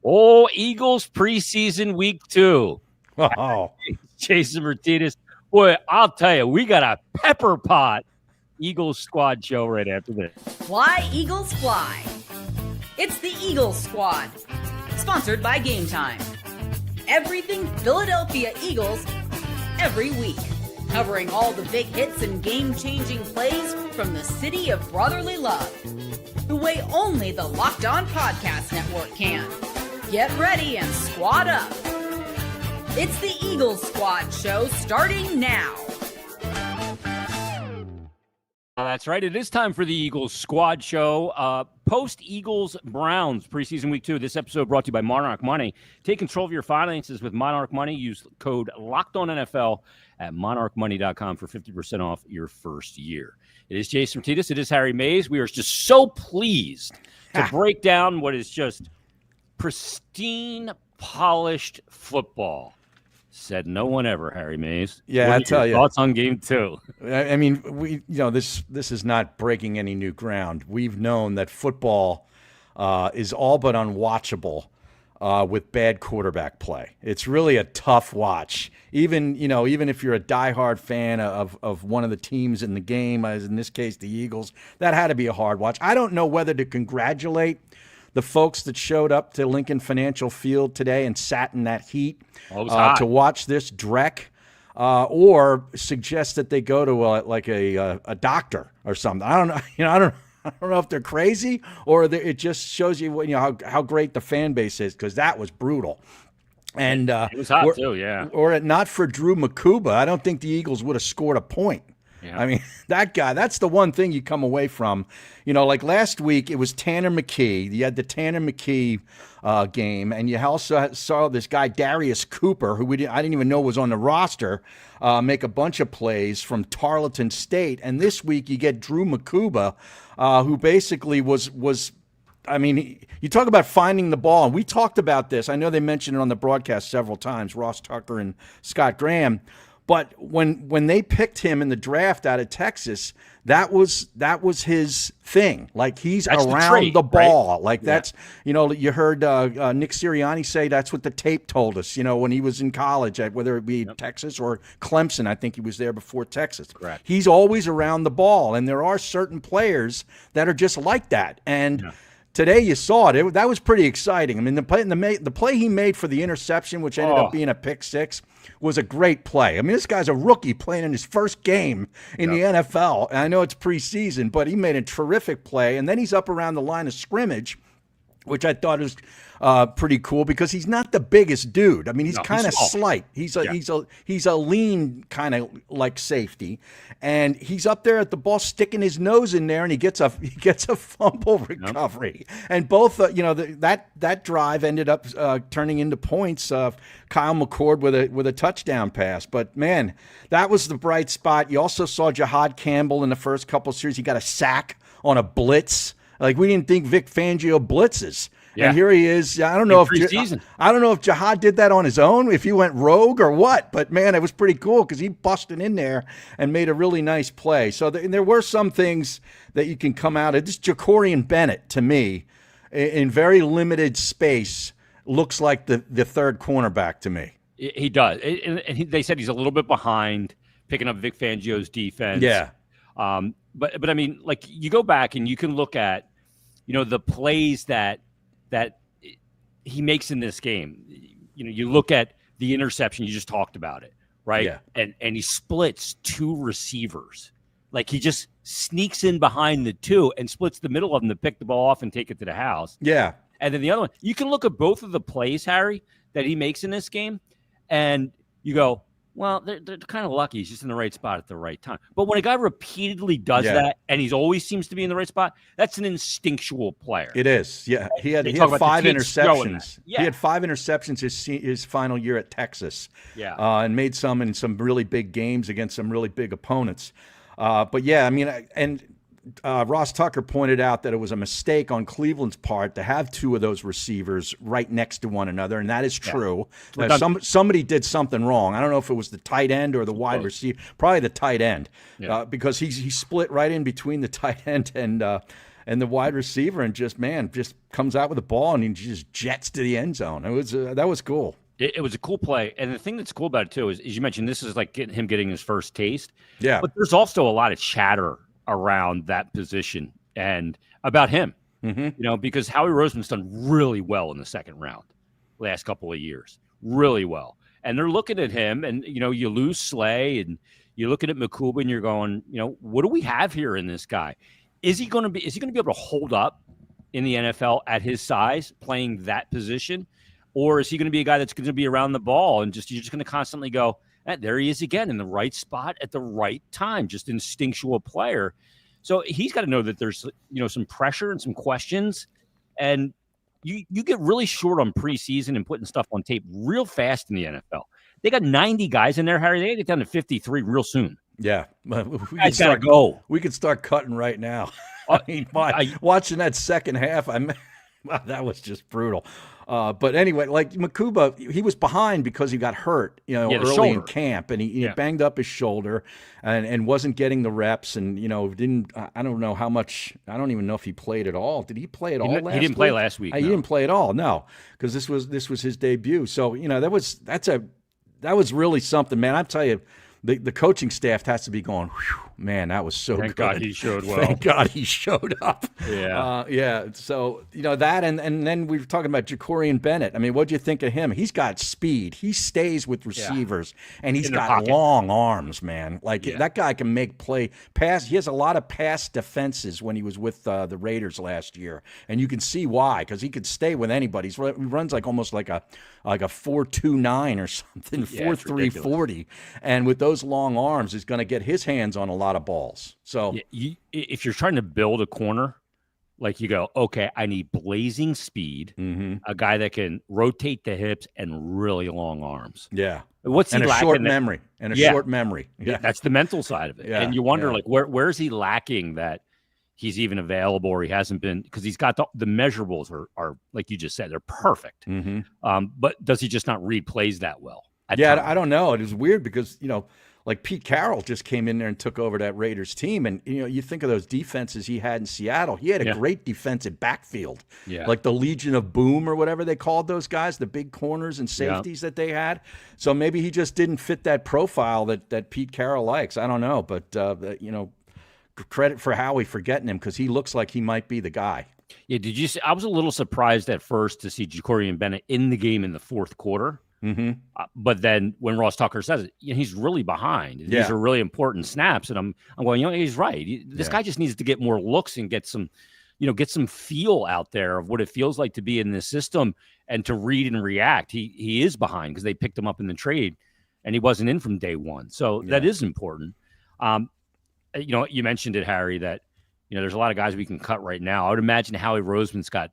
Oh, Eagles preseason week 2. Oh, Jason Martinez. Boy, I'll tell you, we got a pepper pot Eagles squad show right after this. Fly, Eagles, fly. It's the Eagles Squad, sponsored by Game Time. Everything Philadelphia Eagles every week, covering all the big hits and game-changing plays from the city of brotherly love, the way only the Locked On Podcast Network can. Get ready and squad up. It's the Eagles Squad show starting now. That's right. It is time for the Eagles Squad show. Post-Eagles-Browns preseason week 2. This episode brought to you by Monarch Money. Take control of your finances with Monarch Money. Use code LOCKEDONNFL at monarchmoney.com for 50% off your first year. It is Jason Martinez. It is Harry Mays. We are just so pleased to break down what is just pristine, polished football. Said no one ever, Harry Mays. Yeah, I tell you. Thoughts on game 2? I mean, this is not breaking any new ground. We've known that football is all but unwatchable with bad quarterback play. It's really a tough watch. Even if you're a diehard fan of one of the teams in the game, as in this case the Eagles, that had to be a hard watch. I don't know whether to congratulate the folks that showed up to Lincoln Financial Field today and sat in that heat to watch this dreck, or suggest that they go to a doctor or something. I don't know. I don't know if they're crazy or it just shows you how great the fan base is, because that was brutal. And it was hot too, yeah. Or not for Andrew Makuba, I don't think the Eagles would have scored a point. Yeah. I mean, that guy, that's the one thing you come away from. Like last week, it was Tanner McKee. You had the Tanner McKee game, and you also saw this guy, Darius Cooper, who I didn't even know was on the roster, make a bunch of plays from Tarleton State. And this week, you get Andrew Makuba, who basically was I mean, you talk about finding the ball, and we talked about this. I know they mentioned it on the broadcast several times, Ross Tucker and Scott Graham. But when they picked him in the draft out of Texas, that was his thing. Like, he's around the ball. Right? Like, that's, you heard Nick Sirianni say that's what the tape told us, when he was in college, whether it be Texas or Clemson. I think he was there before Texas. Correct. He's always around the ball, and there are certain players that are just like that. And today you saw it. That was pretty exciting. I mean, the play he made for the interception, which ended up being a pick six, was a great play. I mean, this guy's a rookie playing in his first game in the NFL. And I know it's preseason, but he made a terrific play. And then he's up around the line of scrimmage, which I thought was pretty cool, because he's not the biggest dude. I mean, he's kind of slight. He's a lean kind of like safety, and he's up there at the ball, sticking his nose in there, and he gets a fumble recovery. And both that drive ended up turning into points. Kyle McCord with a touchdown pass. But man, that was the bright spot. You also saw Jahad Campbell in the first couple of series. He got a sack on a blitz. Like, we didn't think Vic Fangio blitzes. Yeah. And here he is. I don't know if Jahad did that on his own, if he went rogue or what. But, man, it was pretty cool, because he busted in there and made a really nice play. So there were some things that you can come out of. This Jacorian Bennett, to me, in very limited space, looks like the third cornerback to me. He does. And they said he's a little bit behind picking up Vic Fangio's defense. Yeah. But I mean, like, you go back and you can look at, the plays that he makes in this game. You look at the interception, you just talked about it, right? Yeah. And he splits two receivers. Like, he just sneaks in behind the two and splits the middle of them to pick the ball off and take it to the house. Yeah. And then the other one, you can look at both of the plays, Harry, that he makes in this game, and you go, well, they're kind of lucky. He's just in the right spot at the right time. But when a guy repeatedly does that, and he's always seems to be in the right spot, that's an instinctual player. It is. Yeah. He had 5 interceptions. Yeah. He had 5 interceptions his final year at Texas. Yeah. And made some in some really big games against some really big opponents. But yeah, I mean, and Ross Tucker pointed out that it was a mistake on Cleveland's part to have two of those receivers right next to one another, and that is true. Somebody did something wrong. I don't know if it was the tight end or the wide receiver. Probably the tight end, because he split right in between the tight end and the wide receiver, and just comes out with the ball and he just jets to the end zone. It was that was cool. It was a cool play. And the thing that's cool about it, too, is you mentioned this is like him getting his first taste. Yeah. But there's also a lot of chatter around that position and about him, because Howie Roseman's done really well in the second round last couple of years, really well. And they're looking at him and, you lose Slay and you're looking at Makuba and you're going, what do we have here in this guy? Is he going to be able to hold up in the NFL at his size playing that position? Or is he going to be a guy that's going to be around the ball and you're just going to constantly go, there he is again in the right spot at the right time, just instinctual player. So he's got to know that there's, some pressure and some questions. And you get really short on preseason and putting stuff on tape real fast in the NFL. They got 90 guys in there, Harry. They get down to 53 real soon. Yeah. Guys got to go. We could start cutting right now. Watching that second half, that was just brutal. But anyway, like Makuba, he was behind because he got hurt, early in camp, and he banged up his shoulder and wasn't getting the reps, and I don't know how much. I don't even know if he played at all. Did he play at all? He didn't play last week. He didn't play at all. No, because this was his debut. So that was really something, man. I tell you. The coaching staff has to be going, man, that was so good. Thank God he showed well. Thank God he showed up. Yeah. So, that, and then we were talking about Jacorian Bennett. I mean, what'd you think of him? He's got speed. He stays with receivers, and he's got long arms, man. That guy can make pass. He has a lot of pass defenses when he was with the Raiders last year, and you can see why, because he could stay with anybody. He runs almost like a 4.29 or something, 4.3 40, and with those long arms, he's going to get his hands on a lot of balls. So if you're trying to build a corner, you go, okay, I need blazing speed, a guy that can rotate the hips and really long arms. Yeah. What's he lacking? Short memory. Short memory. Yeah. That's the mental side of it. Yeah. And you wonder, where's he lacking that he's even available or he hasn't been, because he's got the measurables are like you just said, they're perfect. But does he just not read plays that well? I don't know. It was weird because, Pete Carroll just came in there and took over that Raiders team. And, you think of those defenses he had in Seattle. He had a great defensive backfield, like the Legion of Boom or whatever they called those guys, the big corners and safeties that they had. So maybe he just didn't fit that profile that Pete Carroll likes. I don't know. But, credit for Howie for getting him because he looks like he might be the guy. Yeah, did you see? I was a little surprised at first to see Jacorian Bennett in the game in the fourth quarter. But then when Ross Tucker says it, he's really behind. These are really important snaps, and I'm going, he's right. This guy just needs to get more looks and get some feel out there of what it feels like to be in this system and to read and react. He is behind because they picked him up in the trade, and he wasn't in from day one. So that is important. You mentioned it, Harry, that there's a lot of guys we can cut right now. I would imagine Howie Roseman's got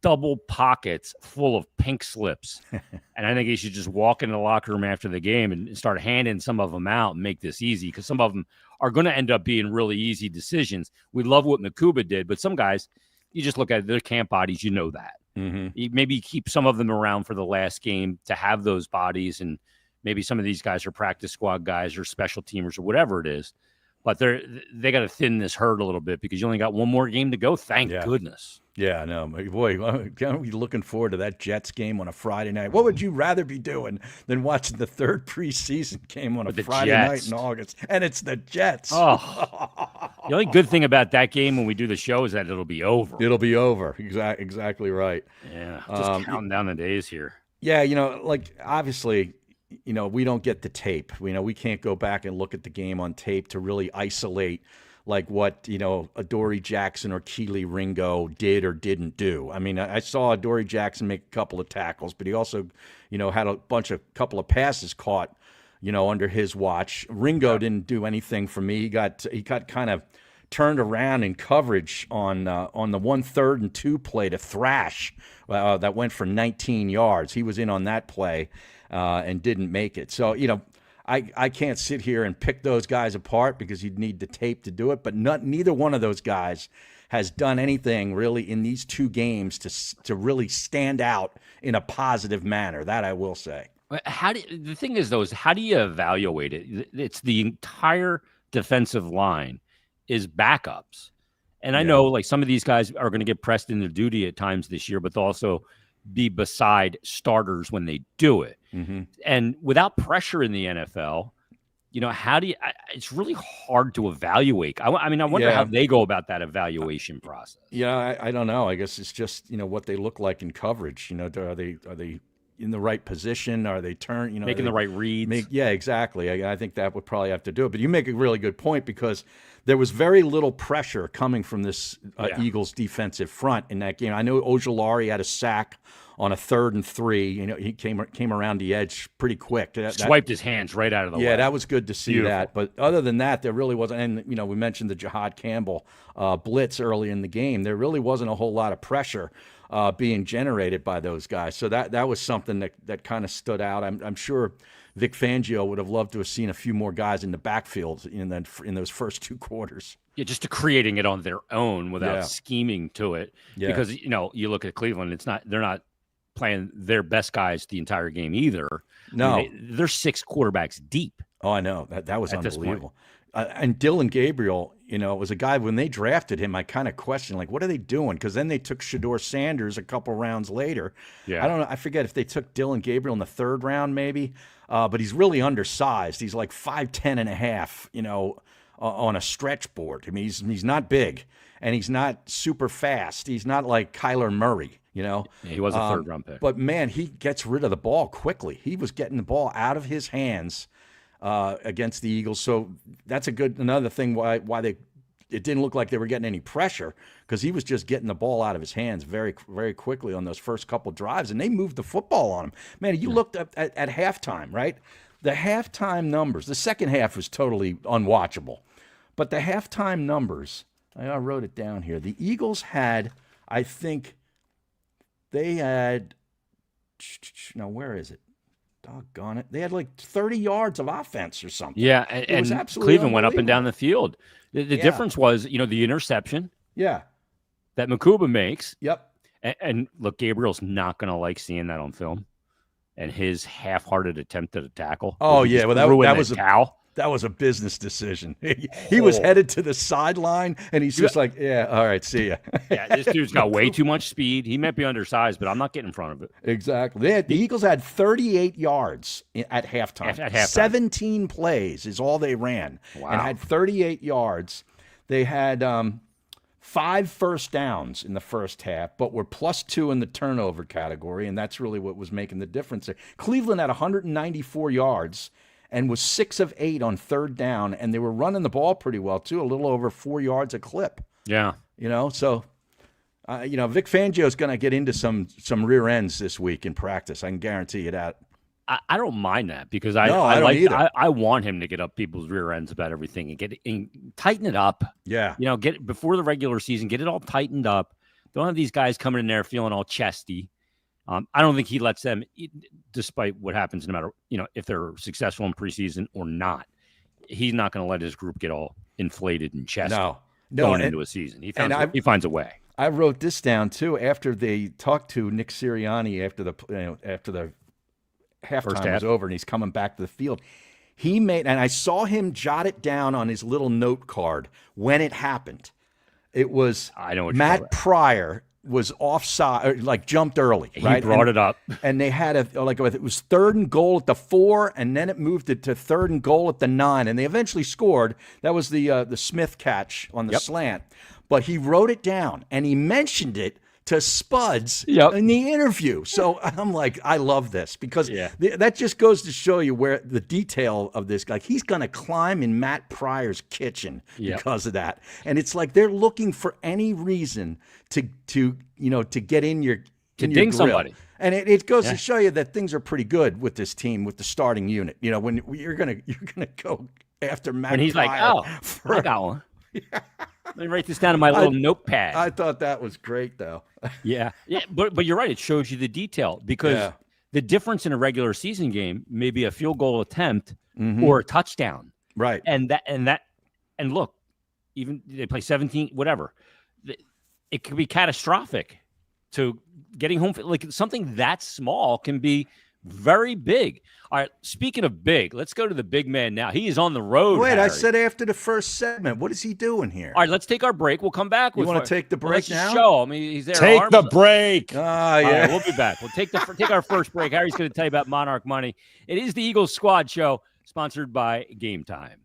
double pockets full of pink slips. And I think he should just walk into the locker room after the game and start handing some of them out and make this easy, because some of them are going to end up being really easy decisions. We love what Makuba did, but some guys, you just look at their camp bodies, that. Maybe keep some of them around for the last game to have those bodies, and maybe some of these guys are practice squad guys or special teamers or whatever it is. But they got to thin this herd a little bit because you only got one more game to go. Thank goodness. Yeah, I know. Boy, I'm looking forward to that Jets game on a Friday night. What would you rather be doing than watching the third preseason game on a Friday night in August? And it's the Jets. Oh. The only good thing about that game when we do the show is that it'll be over. It'll be over. Exactly right. Yeah, just counting down the days here. Yeah, obviously – we don't get the tape. We can't go back and look at the game on tape to really isolate what, Adoree Jackson or Keely Ringo did or didn't do. I mean, I saw Adoree Jackson make a couple of tackles, but he also, had a couple of passes caught, under his watch. Ringo didn't do anything for me. He got kind of turned around in coverage on the 1-3 and 2 play to thrash that went for 19 yards. He was in on that play. And didn't make it. So, I can't sit here and pick those guys apart because you'd need the tape to do it. But neither one of those guys has done anything really in these two games to really stand out in a positive manner. That I will say. The thing is, though, is how do you evaluate it? It's the entire defensive line is backups. And I know like some of these guys are going to get pressed into duty at times this year, but they'll also be beside starters when they do it. Mm-hmm. And without pressure in the NFL, how do you? It's really hard to evaluate. I wonder how they go about that evaluation process. Yeah, I don't know. I guess it's just what they look like in coverage. Are they in the right position? Are they making the right reads? Yeah, exactly. I think that would probably have to do it. But you make a really good point because there was very little pressure coming from this Eagles defensive front in that game. I know Ojulari had a sack on a 3rd and 3. He came around the edge pretty quick. Swiped his hands right out of the way. Yeah, that was good to see that. But other than that, there really wasn't. And we mentioned the Jihad Campbell blitz early in the game. There really wasn't a whole lot of pressure being generated by those guys. So that was something that kind of stood out. I'm sure Vic Fangio would have loved to have seen a few more guys in the backfield in those first 2 quarters. Yeah, just to creating it on their own without scheming to it. Yeah. Because you look at Cleveland, they're not playing their best guys the entire game either. No, they're 6 quarterbacks deep. Oh, I know that was unbelievable. And Dylan Gabriel, was a guy when they drafted him. I kind of questioned, like, what are they doing? Because then they took Shedeur Sanders a couple rounds later. Yeah, I don't know. I forget if they took Dylan Gabriel in the 3rd round, maybe. But he's really undersized. He's like 5'10" and a half, on a stretch board. I mean, he's not big, and he's not super fast. He's not like Kyler Murray. Yeah, he was a 3rd round pick. But man, he gets rid of the ball quickly. He was getting the ball out of his hands against the Eagles. So that's another thing why it didn't look like they were getting any pressure, because he was just getting the ball out of his hands very, very quickly on those first couple drives, and they moved the football on him. Man, you looked at halftime, right? The halftime numbers, the second half was totally unwatchable, but the halftime numbers, I wrote it down here. The Eagles had, I think, now where is it? Doggone it. They had like 30 yards of offense or something. Yeah, and Cleveland went up and down the field. The difference was, the interception that Makuba makes. Yep. And look, Gabriel's not going to like seeing that on film. And his half-hearted attempt at a tackle. Oh, yeah. Well, that was a business decision. He was headed to the sideline, and he's just like, yeah, all right, see ya. Yeah, this dude's got way too much speed. He might be undersized, but I'm not getting in front of it. Exactly. The Eagles had 38 yards at halftime. At halftime. 17 plays is all they ran. Wow. And had 38 yards. They had 5 first downs in the first half, but were +2 in the turnover category, and that's really what was making the difference there. Cleveland had 194 yards and was 6 of 8 on 3rd down, and they were running the ball pretty well too, a little over 4 yards a clip. Yeah, so Vic Fangio is going to get into some rear ends this week in practice. I can guarantee you that. I don't mind that, because I don't either. I want him to get up people's rear ends about everything and tighten it up. Yeah, get before the regular season, get it all tightened up. Don't have these guys coming in there feeling all chesty. I don't think he lets them, despite what happens, no matter if they're successful in preseason or not. He's not going to let his group get all inflated and chesty going into a season. He finds a way. I wrote this down too. After they talked to Nick Sirianni after the halftime was over, and he's coming back to the field, he made, and I saw him jot it down on his little note card when it happened. It was Matt Pryor was offside, like jumped early, right? He brought it up. And they had it was 3rd and goal at the 4, and then it moved it to 3rd and goal at the 9, and they eventually scored. That was the Smith catch on the slant. But he wrote it down, and he mentioned it to Spuds in the interview. So I'm like, I love this, because that just goes to show you where the detail of this, like, he's going to climb in Matt Pryor's kitchen because of that. And it's like they're looking for any reason to get in your ding grill. Somebody. And it goes to show you that things are pretty good with this team, with the starting unit. When you're gonna go after Matt Pryor. And he's like, I got one. Let me write this down in my little notepad. I thought that was great, though. Yeah, but you're right. It shows you the detail, because the difference in a regular season game may be a field goal attempt or a touchdown, right? And look, even they play 17, whatever. It could be catastrophic to getting home. Like, something that small can be very big. All right, speaking of big, let's go to the big man now. He is on the road. Wait, Harry. I said after the first segment. What is he doing here? All right, let's take our break. We'll come back. You want to take the break now? Show him. He's there. Take the break. Yeah. All right, we'll be back. We'll take our first break. Harry's going to tell you about Monarch Money. It is the Eagles Squad Show, sponsored by Game Time.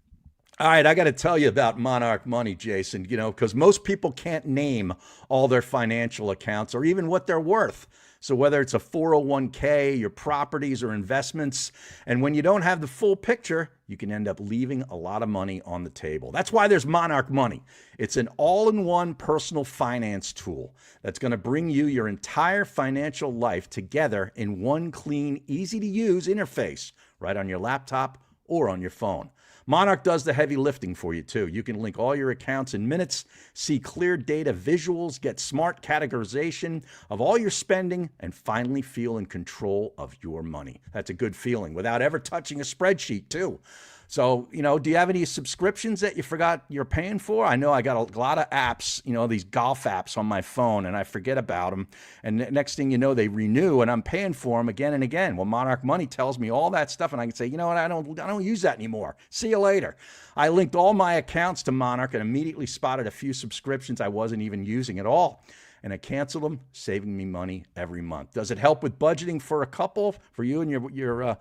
All right, I got to tell you about Monarch Money, Jason, because most people can't name all their financial accounts or even what they're worth. So whether it's a 401k, your properties or investments, and when you don't have the full picture, you can end up leaving a lot of money on the table. That's why there's Monarch Money. It's an all-in-one personal finance tool that's going to bring you your entire financial life together in one clean, easy-to-use interface right on your laptop or on your phone. Monarch does the heavy lifting for you, too. You can link all your accounts in minutes, see clear data visuals, get smart categorization of all your spending, and finally feel in control of your money. That's a good feeling without ever touching a spreadsheet, too. So, do you have any subscriptions that you forgot you're paying for? I know I got a lot of apps, these golf apps on my phone, and I forget about them. And next thing you know, they renew, and I'm paying for them again and again. Well, Monarch Money tells me all that stuff, and I can say, you know what, I don't use that anymore. See you later. I linked all my accounts to Monarch and immediately spotted a few subscriptions I wasn't even using at all. And I canceled them, saving me money every month. Does it help with budgeting for a couple, for you and your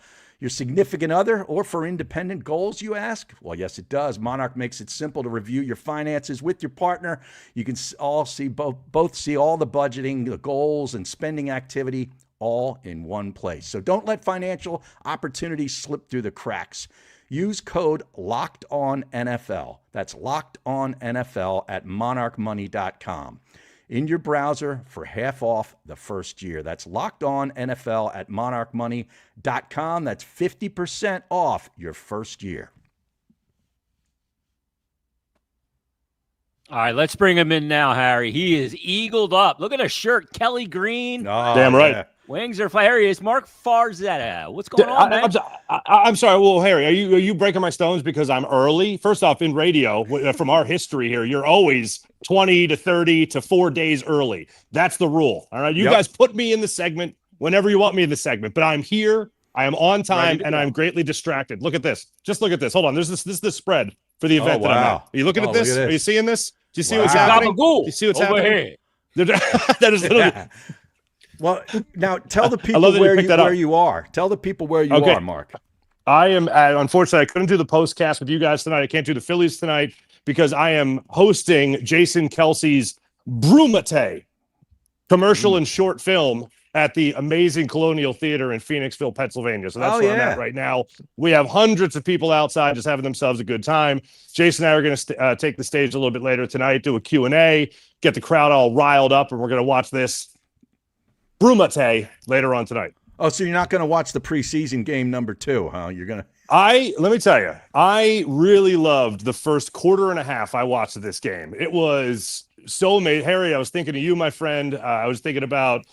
significant other, or for independent goals, you ask? Well, yes, it does. Monarch makes it simple to review your finances with your partner. You can all see both see all the budgeting, the goals, and spending activity all in one place. So don't let financial opportunities slip through the cracks. Use code LOCKEDONNFL. That's LOCKEDONNFL at monarchmoney.com. in your browser for half off the first year. That's Locked On NFL at monarchmoney.com. That's 50% off your first year. All right, let's bring him in now, Harry. He is eagled up. Look at a shirt, Kelly Green. Oh, damn right. Yeah. Wings are fire. It's Marc Farzetta. What's going on, man? I'm sorry. Well, Harry, are you breaking my stones because I'm early? First off, in radio, from our history here, you're always 20 to 30 to 4 days early. That's the rule. All right. You guys put me in the segment whenever you want me in the segment, but I'm here. I am on time, and I'm greatly distracted. Look at this. Just look at this. Hold on. This is the spread for the event that I'm at. Are you looking at this? Are you seeing this? Do you see what's happening? Do you see what's happening? That is literally. Well, now tell the people where you are. Tell the people where you are, Marc. I am, unfortunately, I couldn't do the postcast with you guys tonight. I can't do the Phillies tonight because I am hosting Jason Kelsey's Brumate commercial and short film at the amazing Colonial Theater in Phoenixville, Pennsylvania. So that's where I'm at right now. We have hundreds of people outside just having themselves a good time. Jason and I are going to take the stage a little bit later tonight, do a Q&A, get the crowd all riled up, and we're going to watch this Brumate later on tonight. Oh, so you're not going to watch the preseason game number 2, huh? You're going to. Let me tell you, I really loved the first quarter and a half I watched of this game. It was so amazing. Harry, I was thinking of you, my friend. I was thinking about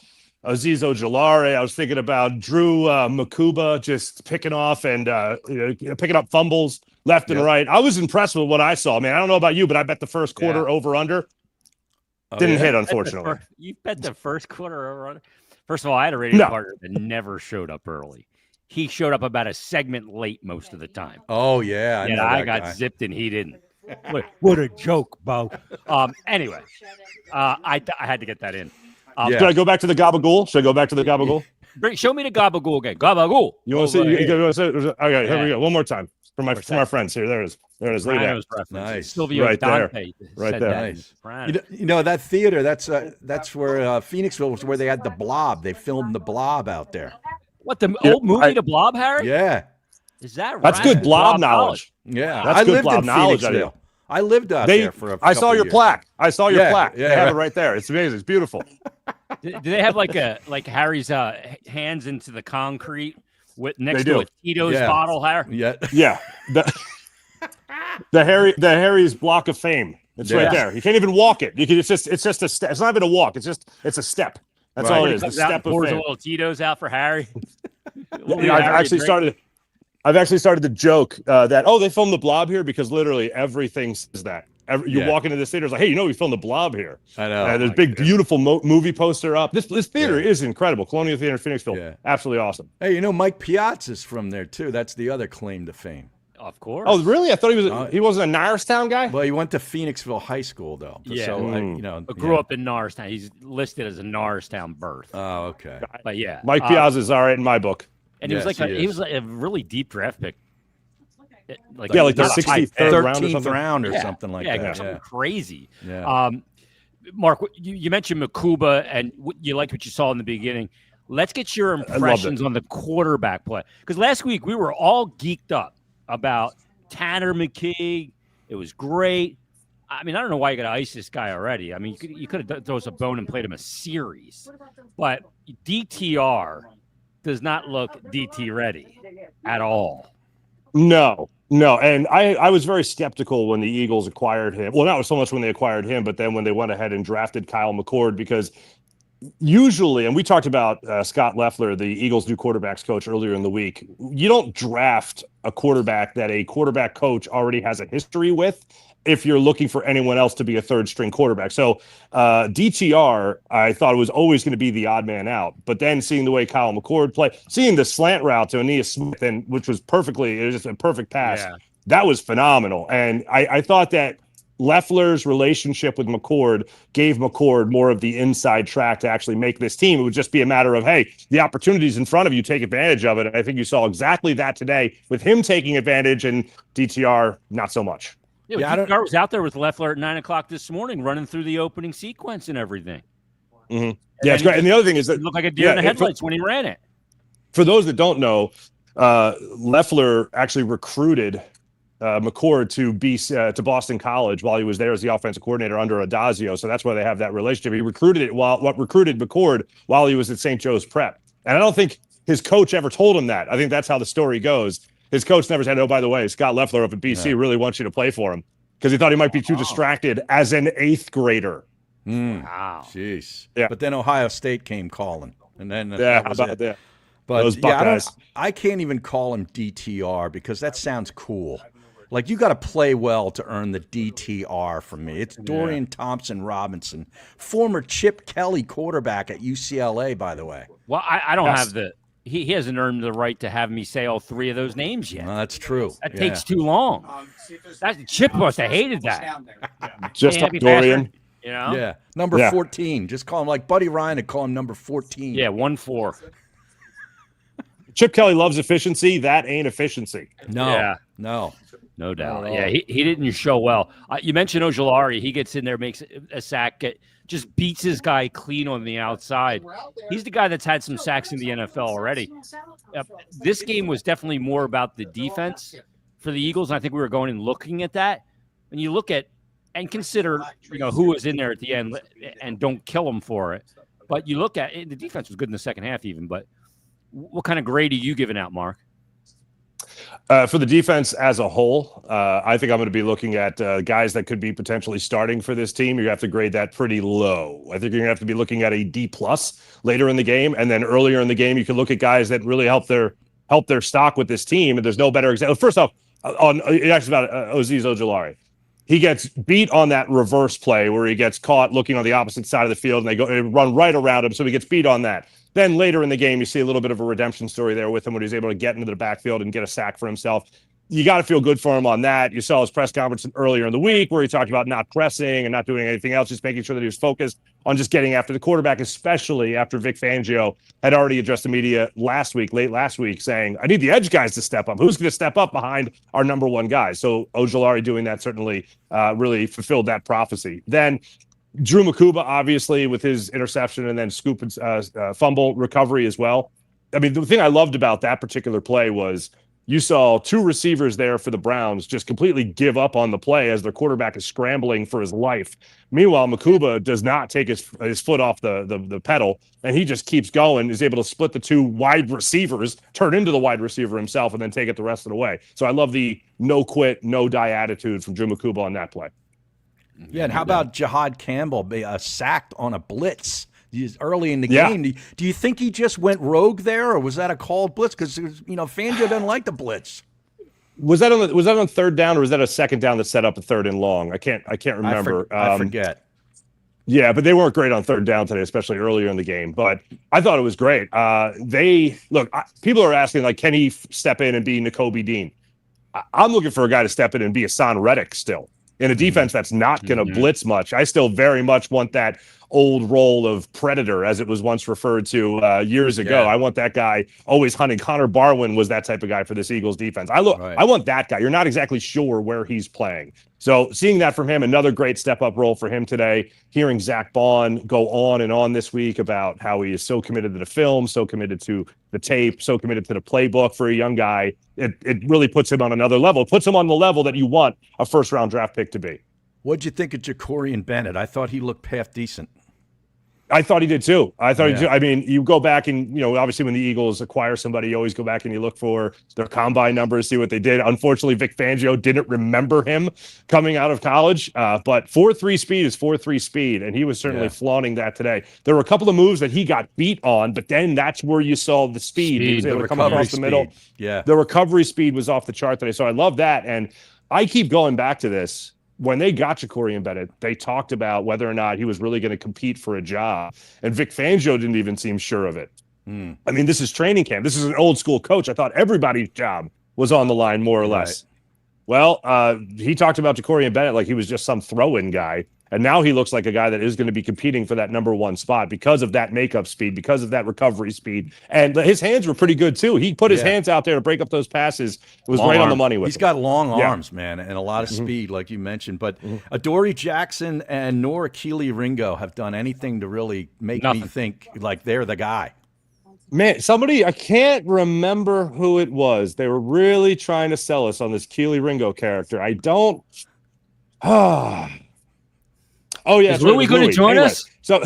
Azeez Ojulari. I was thinking about Andrew Makuba just picking off and picking up fumbles left and right. I was impressed with what I saw, man. I don't know about you, but I bet the first quarter over under didn't hit, unfortunately. You bet the first quarter over under? First of all, I had a radio partner that never showed up early. He showed up about a segment late most of the time. Oh, yeah. I got zipped and he didn't. What a joke, Bo. Anyway, I had to get that in. Should I go back to the gabagool? Show me the gabagool again. Gabagool. You want to see? Okay, here we go. One more time from our friends here. There it is. Look at that. Nice. Silvio right Dante there. Right there. Nice. That theater, that's where Phoenixville was, where they had the Blob. They filmed the Blob out there. What, the old movie, The Blob, Harry? Yeah. Is that right? That's good Blob knowledge. Yeah. That's good Blob knowledge. I lived out there for a couple I saw your years. plaque. I saw your plaque. Yeah, they have it right there. It's amazing. It's beautiful. Do they have like Harry's hands into the concrete next to a Tito's bottle, Harry? Yeah. The Harry's block of fame. It's right there. You can't even walk it. It's just a step. It's not even a walk. It's a step. That's all it is. The step of pours fame. a little Tito's out for Harry. I've actually started to joke that they filmed the Blob here because literally everything says that. You walk into this theater, it's like, hey, we filmed The Blob here. I know. There's a big, beautiful movie poster up. This theater is incredible. Colonial Theater in Phoenixville. Yeah. Absolutely awesome. Hey, Mike Piazza's from there, too. That's the other claim to fame. Of course. Oh, really? I thought he wasn't a Norristown guy? Well, he went to Phoenixville High School, though. Yeah. So, grew up in Norristown. He's listed as a Norristown birth. Oh, okay. But yeah. Mike Piazza's all right in my book. And he was like a really deep draft pick. Like the 63rd round or something like that. Something crazy. Yeah. Mark, you mentioned Makuba, and you liked what you saw in the beginning. Let's get your impressions on the quarterback play. Because last week we were all geeked up about Tanner McKee. It was great. I mean, I don't know why you got to ice this guy already. I mean, you could have thrown us a bone and played him a series. But DTR does not look DT ready at all. No. And I was very skeptical when the Eagles acquired him. Well, not so much when they acquired him, but then when they went ahead and drafted Kyle McCord, because usually, and we talked about Scott Loeffler, the Eagles' new quarterbacks coach, earlier in the week, you don't draft a quarterback that a quarterback coach already has a history with if you're looking for anyone else to be a third-string quarterback. So DTR, I thought it was always going to be the odd man out. But then seeing the way Kyle McCord play, seeing the slant route to Aeneas Smith, which was perfectly, it was just a perfect pass, that was phenomenal. And I thought that Loeffler's relationship with McCord gave McCord more of the inside track to actually make this team. It would just be a matter of, hey, the opportunity's in front of you, take advantage of it. And I think you saw exactly that today with him taking advantage and DTR not so much. Yeah, DTR was out there with Loeffler at 9 o'clock this morning, running through the opening sequence and everything. Mm-hmm. Yeah, it's great. And the other thing is that it looked like a deer in the headlights when he ran it. For those that don't know, Loeffler actually recruited McCord to Boston College while he was there as the offensive coordinator under Adazio. So that's why they have that relationship. He recruited McCord while he was at St. Joe's Prep. And I don't think his coach ever told him that. I think that's how the story goes. His coach never said, oh, by the way, Scott Loeffler up at BC really wants you to play for him, because he thought he might be too distracted as an 8th grader. Wow. Jeez. Yeah. But then Ohio State came calling. And then how about that? But those Buckeyes. I can't even call him DTR because that sounds cool. Like, you got to play well to earn the DTR from me. It's Dorian Thompson Robinson, former Chip Kelly quarterback at UCLA, by the way. Well, I don't have the – he hasn't earned the right to have me say all three of those names yet. No, that's true. That takes too long. Chip must have hated that. Just Dorian. You know? Yeah. Number 14. Just call him like Buddy Ryan and call him number 14. Yeah, 1-4. Chip Kelly loves efficiency. That ain't efficiency. No. Yeah. No doubt. Yeah, he didn't show well. You mentioned Ojulari. He gets in there, makes a sack, just beats his guy clean on the outside. He's the guy that's had some sacks in the NFL already. This game was definitely more about the defense for the Eagles, and I think we were going and looking at that. When you look at and consider, who was in there at the end, and don't kill them for it. But you look at it, the defense was good in the second half even. But what kind of grade are you giving out, Mark? For the defense as a whole, I think I'm going to be looking at guys that could be potentially starting for this team. You have to grade that pretty low. I think you're going to have to be looking at a D+ later in the game, and then earlier in the game, you can look at guys that really help their stock with this team. And there's no better example. First off, it actually about Azeez Ojulari. He gets beat on that reverse play where he gets caught looking on the opposite side of the field, and they run right around him, so he gets beat on that. Then later in the game, you see a little bit of a redemption story there with him when he's able to get into the backfield and get a sack for himself. You got to feel good for him on that. You saw his press conference earlier in the week where he talked about not pressing and not doing anything else, just making sure that he was focused on just getting after the quarterback, especially after Vic Fangio had already addressed the media late last week, saying, I need the edge guys to step up. Who's going to step up behind our number one guys? So Ojulari doing that certainly really fulfilled that prophecy. Then Drew Makuba, obviously, with his interception and then scoop and fumble recovery as well. I mean, the thing I loved about that particular play was you saw two receivers there for the Browns just completely give up on the play as their quarterback is scrambling for his life. Meanwhile, Makuba does not take his foot off the pedal, and he just keeps going, is able to split the two wide receivers, turn into the wide receiver himself, and then take it the rest of the way. So I love the no quit, no die attitude from Drew Makuba on that play. Yeah, and how about Jahad Campbell sacked on a blitz early in the game? Do you think he just went rogue there, or was that a called blitz? Because Fangio doesn't like the blitz. Was that on third down, or was that a second down that set up a third and long? I can't remember. I forget. Yeah, but they weren't great on third down today, especially earlier in the game. But I thought it was great. People are asking, like, can he step in and be Nakobe Dean? I'm looking for a guy to step in and be Hassan Reddick still in a defense that's not going to blitz much. I still very much want that old role of predator, as it was once referred to years ago. I want that guy always hunting. Connor Barwin was that type of guy for this Eagles defense. I want that guy. You're not exactly sure where he's playing. So seeing that from him, another great step-up role for him today. Hearing Zach Bond go on and on this week about how he is so committed to the film, so committed to the tape, so committed to the playbook for a young guy, it really puts him on another level. It puts him on the level that you want a first-round draft pick to be. What'd you think of Jacorian Bennett? I thought he looked half decent. I thought he did too. I mean, you go back and, obviously when the Eagles acquire somebody, you always go back and you look for their combine numbers, see what they did. Unfortunately, Vic Fangio didn't remember him coming out of college. But 4.3 speed is 4.3 speed, and he was certainly flaunting that today. There were a couple of moves that he got beat on, but then that's where you saw the speed. He was able to come across the middle. Yeah. The recovery speed was off the chart today. So I love that. And I keep going back to this. When they got Jacorian Bennett, they talked about whether or not he was really going to compete for a job. And Vic Fangio didn't even seem sure of it. I mean, this is training camp. This is an old school coach. I thought everybody's job was on the line, more or less. Well, he talked about Jacorian Bennett like he was just some throw-in guy. And now he looks like a guy that is going to be competing for that number one spot because of that makeup speed, because of that recovery speed. And his hands were pretty good, too. He put his hands out there to break up those passes. It was right on the money with him. He's got long arms, man, and a lot of speed, like you mentioned. But Adoree Jackson and Nora Keely Ringo have done anything to really make me think like they're the guy. Man, somebody, I can't remember who it was. They were really trying to sell us on this Keely Ringo character. I don't... Oh, yeah. Is Louis going to join us? So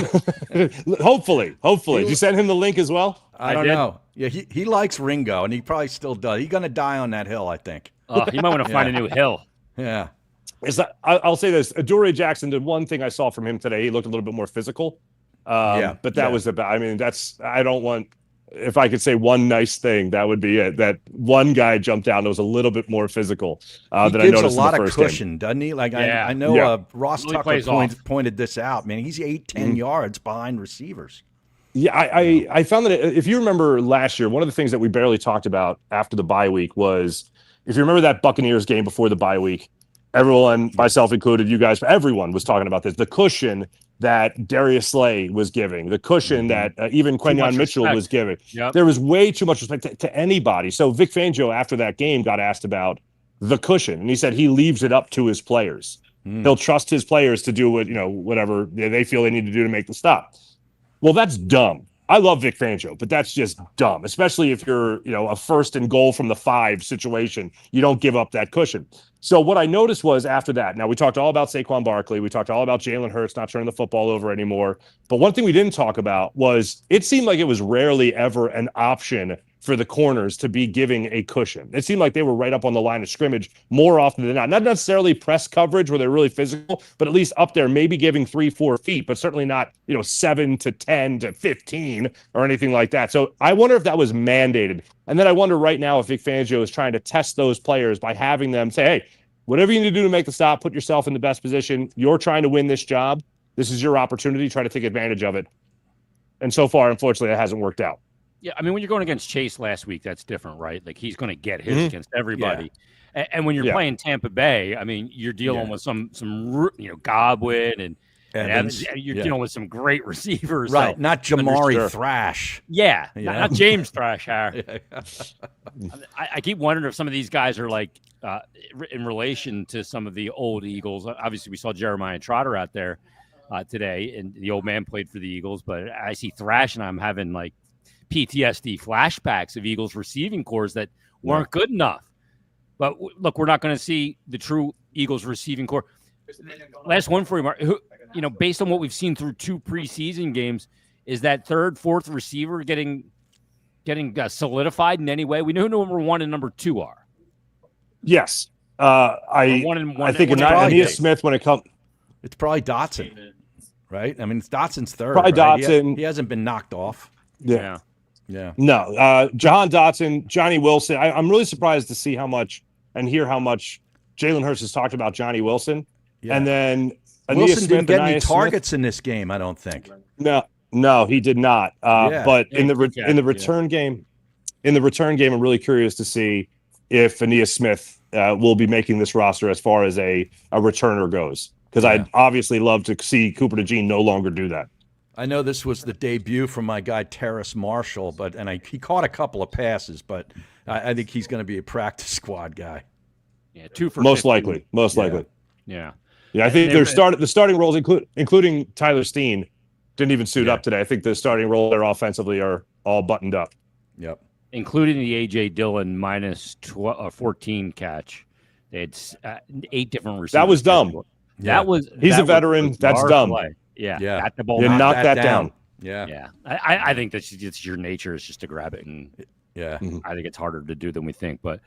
hopefully. Did you send him the link as well? I don't know. Yeah, he likes Ringo, and he probably still does. He's going to die on that hill, I think. You might want to find a new hill. Yeah. I'll say this. Adoree Jackson, the one thing I saw from him today, he looked a little bit more physical. But that was about, I mean, I don't want, if I could say one nice thing, that would be it. That one guy jumped out that was a little bit more physical than I noticed in the first game. He gives a lot of cushion, doesn't he? Like I know Ross really Tucker pointed this out. Man, he's 8-10 yards behind receivers. Yeah, I found that if you remember last year, one of the things that we barely talked about after the bye week was, if you remember that Buccaneers game before the bye week, everyone, myself included, you guys, everyone was talking about this. The cushion that Darius Slay was giving, the cushion that even Quinyon Mitchell was giving. Yep. There was way too much respect to anybody. So Vic Fangio, after that game, got asked about the cushion, and he said he leaves it up to his players. He'll trust his players to do whatever they feel they need to do to make the stop. Well, that's dumb. I love Vic Fangio, but that's just dumb, especially if you're, a first and goal from the 5 situation. You don't give up that cushion. So what I noticed was after that, now we talked all about Saquon Barkley. We talked all about Jalen Hurts not turning the football over anymore. But one thing we didn't talk about was it seemed like it was rarely ever an option for the corners to be giving a cushion. It seemed like they were right up on the line of scrimmage more often than not. Not necessarily press coverage where they're really physical, but at least up there, maybe giving 3-4 feet, but certainly not, 7 to 10 to 15 or anything like that. So I wonder if that was mandated. And then I wonder right now if Vic Fangio is trying to test those players by having them say, hey, whatever you need to do to make the stop, put yourself in the best position. You're trying to win this job. This is your opportunity. Try to take advantage of it. And so far, unfortunately, it hasn't worked out. Yeah, I mean, when you're going against Chase last week, that's different, right? Like, he's going to get his against everybody. Yeah. And when you're playing Tampa Bay, I mean, you're dealing with some Godwin and you're dealing with some great receivers. Right, so, not Jamari Thrash. Yeah, not James Thrash. I keep wondering if some of these guys are like in relation to some of the old Eagles. Obviously, we saw Jeremiah Trotter out there today, and the old man played for the Eagles. But I see Thrash, and I'm having like PTSD flashbacks of Eagles receiving cores that weren't good enough. But look, we're not going to see the true Eagles receiving core. Last one for you, Marc. Based on what we've seen through 2 preseason games, is that 3rd, 4th receiver getting solidified in any way? We know who number 1 and number 2 are. Yes. I think Aeneas Smith when it comes. It's probably Dotson, right? I mean, it's Dotson's 3rd. Probably right? Dotson. He hasn't been knocked off. Yeah. No, Jahan Dotson, Johnny Wilson. I'm really surprised to see how much and hear how much Jalen Hurts has talked about Johnny Wilson. Yeah. And then Wilson didn't get any targets in this game, I don't think. No, he did not. But in the return game, I'm really curious to see if Aeneas Smith will be making this roster as far as a returner goes. Because I'd obviously love to see Cooper DeJean no longer do that. I know this was the debut from my guy Terrace Marshall, he caught a couple of passes, but I think he's going to be a practice squad guy. Yeah, 2 for most 50. likely. Yeah. I think the starting roles, including Tyler Steen, didn't even suit up today. I think the starting role there offensively are all buttoned up. Yep. Including the A.J. Dillon minus 14 catch. They had 8 different receivers. That was dumb. He's a veteran. That's dumb. Play. Yeah. Got the ball. You knock that down. Yeah. I think that's it's your nature is just to grab it. And I think it's harder to do than we think. But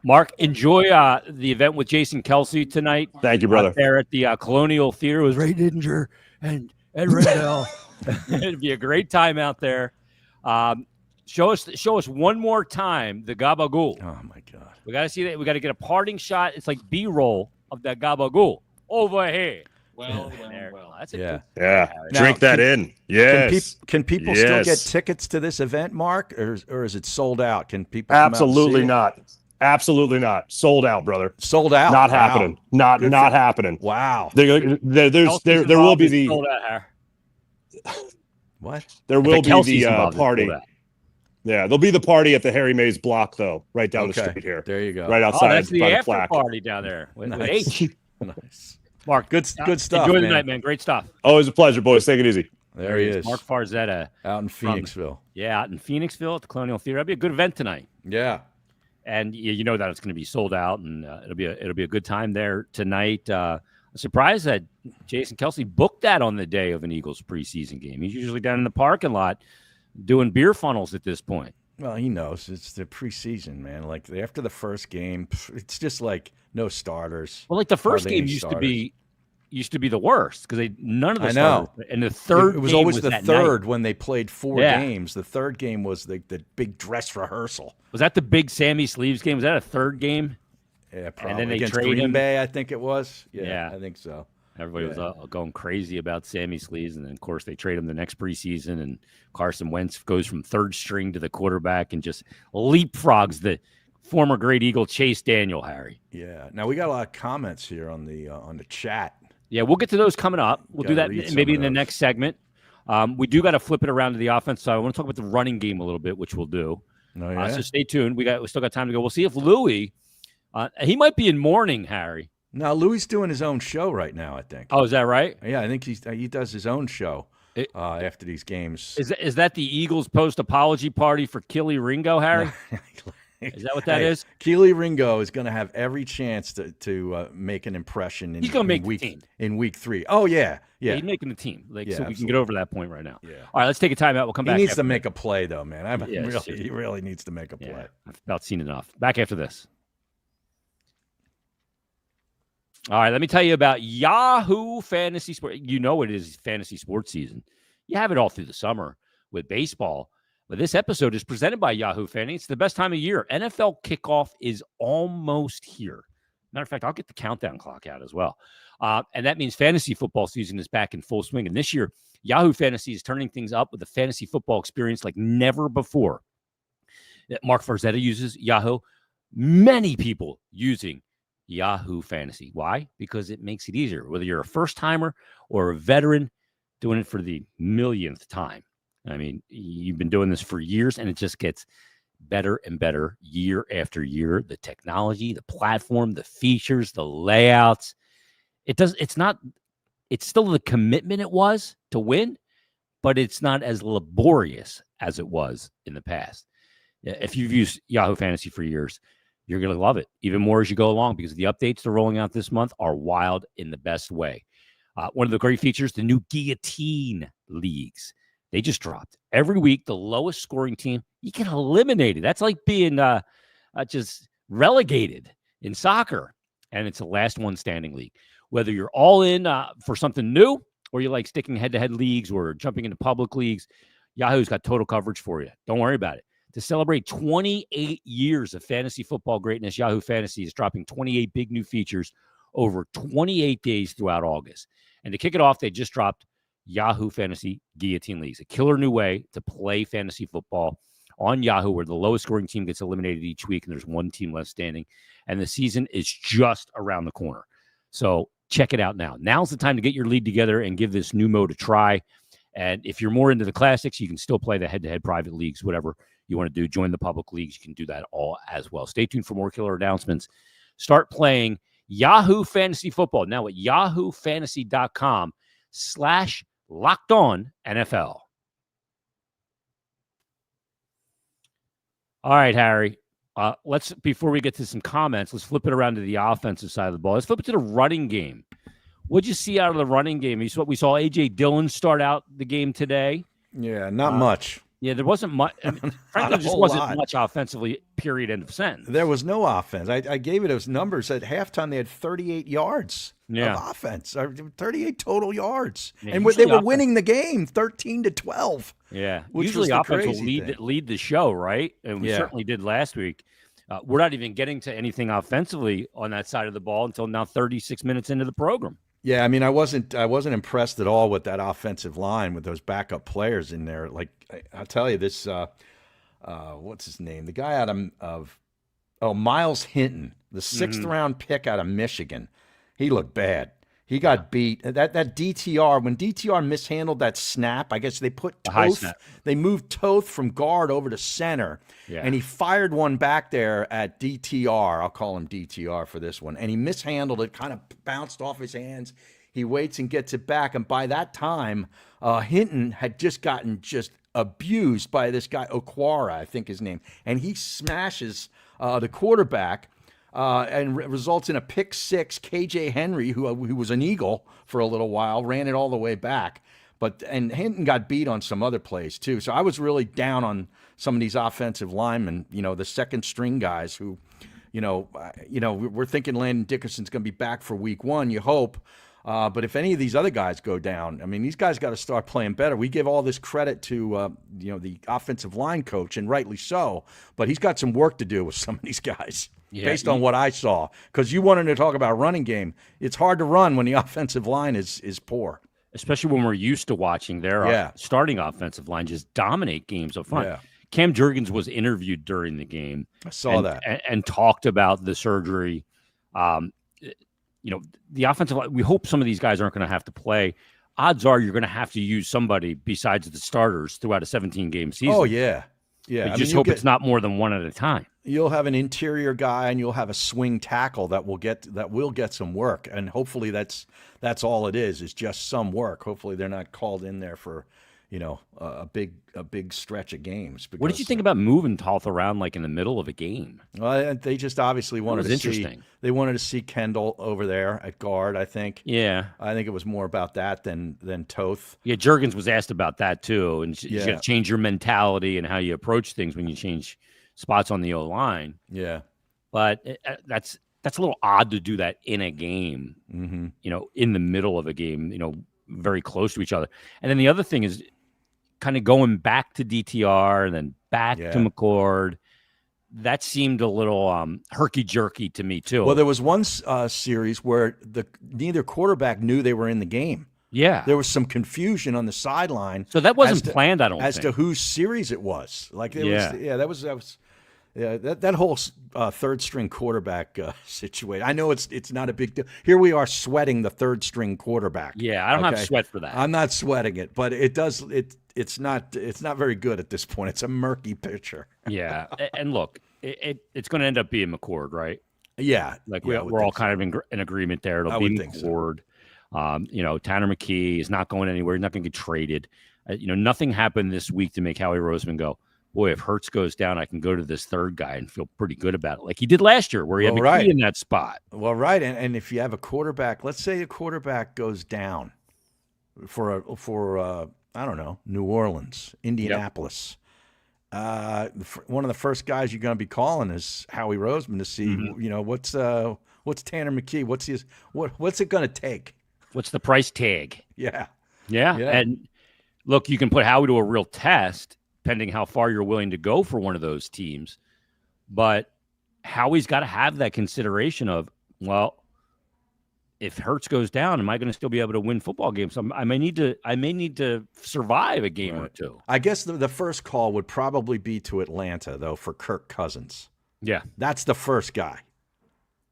Mark, enjoy the event with Jason Kelsey tonight. Thank you, brother. There at the Colonial Theater with Ray Didinger and Ed Rendell. It'd be a great time out there. Show us one more time the gabagool. Oh my God. We got to see that. We got to get a parting shot. It's like B-roll of that gabagool over here. Well. That's it. Yeah. Now, Drink that in. Yes. Can people still get tickets to this event, Mark, or is it sold out? Can people? Absolutely not. Absolutely not. Sold out, brother. Sold out. Not happening. Not happening. Wow. There will be the what? There will be the party. Yeah, there'll be the party at the Harry Mays block, though, right down the street here. There you go. Right outside. That's the after plaque. party down there with Nice. H. Nice. Mark, good stuff. Enjoy the night, man. Great stuff. Always a pleasure, boys. Take it easy. There he is. Mark Farzetta. Out in Phoenixville. Out in Phoenixville at the Colonial Theater. That'd be a good event tonight. Yeah. And you know that it's going to be sold out, and it'll be a good time there tonight. I'm surprised that Jason Kelsey booked that on the day of an Eagles preseason game. He's usually down in the parking lot doing beer funnels at this point. Well, he knows it's the preseason, man. Like after the first game, it's just like no starters. Well, like the first game used to be the worst because none of the starters. And the third, it was always the third night. When they played 4 games. The third game was the big dress rehearsal. Was that the big Sammy Sleeves game? Was that a third game? Yeah, probably. And then they against traded Green him. Bay, I think it was. Yeah, I think so. Everybody was going crazy about Sammy Sleeves, and then of course they trade him the next preseason, and Carson Wentz goes from third string to the quarterback and just leapfrogs the former great Eagle Chase Daniel. Harry. Yeah. Now we got a lot of comments here on the chat. Yeah, we'll get to those coming up. We'll do that maybe in the next segment. We do got to flip it around to the offense side. I want to talk about the running game a little bit, which we'll do. Oh, yeah? So stay tuned. We still got time to go. We'll see if Louis, he might be in mourning, Harry. No, Louis doing his own show right now, I think. Oh, is that right? Yeah, I think he does his own show after these games. Is that the Eagles post-apology party for Killy Ringo, Harry? Is that what that is? Keely Ringo is going to have every chance to make an impression. He's going to make the team in week 3. Oh yeah. He's making the team. So we can get over that point right now. Yeah. All right, let's take a time out. We'll come back. He needs to make a play, though, man. He really needs to make a play. Yeah, I've about seen enough. Back after this. All right, let me tell you about Yahoo Fantasy Sports. You know it is fantasy sports season. You have it all through the summer with baseball. But this episode is presented by Yahoo Fantasy. It's the best time of year. NFL kickoff is almost here. Matter of fact, I'll get the countdown clock out as well. And that means fantasy football season is back in full swing. And this year, Yahoo Fantasy is turning things up with a fantasy football experience like never before. Marc Farzetta uses Yahoo. Many people using Yahoo Fantasy. Why? Because it makes it easier. Whether you're a first-timer or a veteran doing it for the millionth time. I mean, you've been doing this for years, and it just gets better and better year after year. The technology, the platform, the features, the layouts. It's still the commitment it was to win, but it's not as laborious as it was in the past. If you've used Yahoo Fantasy for years, you're going to love it even more as you go along because the updates they're rolling out this month are wild in the best way. One of the great features, the new Guillotine Leagues. They just dropped. Every week, the lowest scoring team, you get eliminated. That's like being just relegated in soccer. And it's the last one standing league. Whether you're all in for something new or you like sticking head-to-head leagues or jumping into public leagues, Yahoo's got total coverage for you. Don't worry about it. To celebrate 28 years of fantasy football greatness, Yahoo Fantasy is dropping 28 big new features over 28 days throughout August. And to kick it off, they just dropped Yahoo Fantasy Guillotine Leagues, a killer new way to play fantasy football on Yahoo, where the lowest scoring team gets eliminated each week and there's one team left standing. And the season is just around the corner. So check it out now. Now's the time to get your league together and give this new mode a try. And if you're more into the classics, you can still play the head-to-head private leagues, whatever you want to do. Join the public leagues. You can do that all as well. Stay tuned for more killer announcements. Start playing Yahoo Fantasy Football now at yahoofantasy.com/LockedOnNFL. All right, Harry. Before we get to some comments, let's flip it around to the offensive side of the ball. Let's flip it to the running game. What'd you see out of the running game? We saw A.J. Dillon start out the game today. Yeah, not much. Yeah, there wasn't much. Frankly, there just wasn't much offensively, period, end of sentence. There was no offense. I gave it those numbers. At halftime, they had 38 yards of offense, 38 total yards. Yeah, and they were winning the game 13-12. Yeah, which usually was the offense will crazy lead the show, right? And we certainly did last week. We're not even getting to anything offensively on that side of the ball until now 36 minutes into the program. Yeah, I mean, I wasn't impressed at all with that offensive line with those backup players in there. Like I'll tell you this, what's his name? The guy out of Miles Hinton, the sixth round pick out of Michigan. He looked bad. He got beat. That DTR, when DTR mishandled that snap, I guess they put Toth. They moved Toth from guard over to center, and he fired one back there at DTR. I'll call him DTR for this one. And he mishandled it, kind of bounced off his hands. He waits and gets it back. And by that time, Hinton had just gotten abused by this guy, Okwara, I think his name. And he smashes the quarterback. And results in a pick six. KJ Henry, who was an Eagle for a little while, ran it all the way back. And Hinton got beat on some other plays too. So I was really down on some of these offensive linemen. The second string guys who, we're thinking Landon Dickerson's going to be back for week 1. You hope. But if any of these other guys go down, I mean, these guys got to start playing better. We give all this credit to, the offensive line coach, and rightly so. But he's got some work to do with some of these guys, based on what I saw. Because you wanted to talk about running game. It's hard to run when the offensive line is poor. Especially when we're used to watching their starting offensive line just dominate games up front. Yeah. Cam Jurgens was interviewed during the game. I saw that. And talked about the surgery. The offensive line, we hope some of these guys aren't going to have to play. Odds are you're going to have to use somebody besides the starters throughout a 17-game season. Oh, yeah. Yeah. I just hope it's not more than one at a time. You'll have an interior guy and you'll have a swing tackle that will get some work. And hopefully that's all it is just some work. Hopefully they're not called in there for, a big stretch of games. Because, what did you think about moving Toth around like in the middle of a game? Well, they just obviously wanted to see Kendall over there at guard, I think. Yeah. I think it was more about that than Toth. Yeah, Jurgens was asked about that too. And you got to change your mentality and how you approach things when you change spots on the O-line. Yeah. But that's a little odd to do that in a game, in the middle of a game, very close to each other. And then the other thing is kind of going back to DTR and then back to McCord. That seemed a little herky-jerky to me, too. Well, there was one series where neither quarterback knew they were in the game. Yeah. There was some confusion on the sideline. So that wasn't planned, I don't think. As to whose series it was. That whole third-string quarterback situation. I know it's not a big deal. Here we are sweating the third-string quarterback. Yeah, I don't have sweat for that. I'm not sweating it, but it's not very good at this point. It's a murky picture. Yeah, and look, it's going to end up being McCord, right? Yeah, we're all kind of in agreement there. It'll be McCord. So. Tanner McKee is not going anywhere. He's not going to get traded. Nothing happened this week to make Howie Roseman go, boy, if Hurts goes down, I can go to this third guy and feel pretty good about it, like he did last year, where he had McKee in that spot. Well, right, and if you have a quarterback, let's say a quarterback goes down for I don't know, New Orleans, Indianapolis. One of the first guys you're going to be calling is Howie Roseman to see, what's Tanner McKee, what's it going to take? What's the price tag? Yeah. And look, you can put Howie to a real test depending how far you're willing to go for one of those teams. But Howie's got to have that consideration of, well, if Hurts goes down, am I going to still be able to win football games? I may need to survive a game or two. I guess the first call would probably be to Atlanta, though, for Kirk Cousins. Yeah, that's the first guy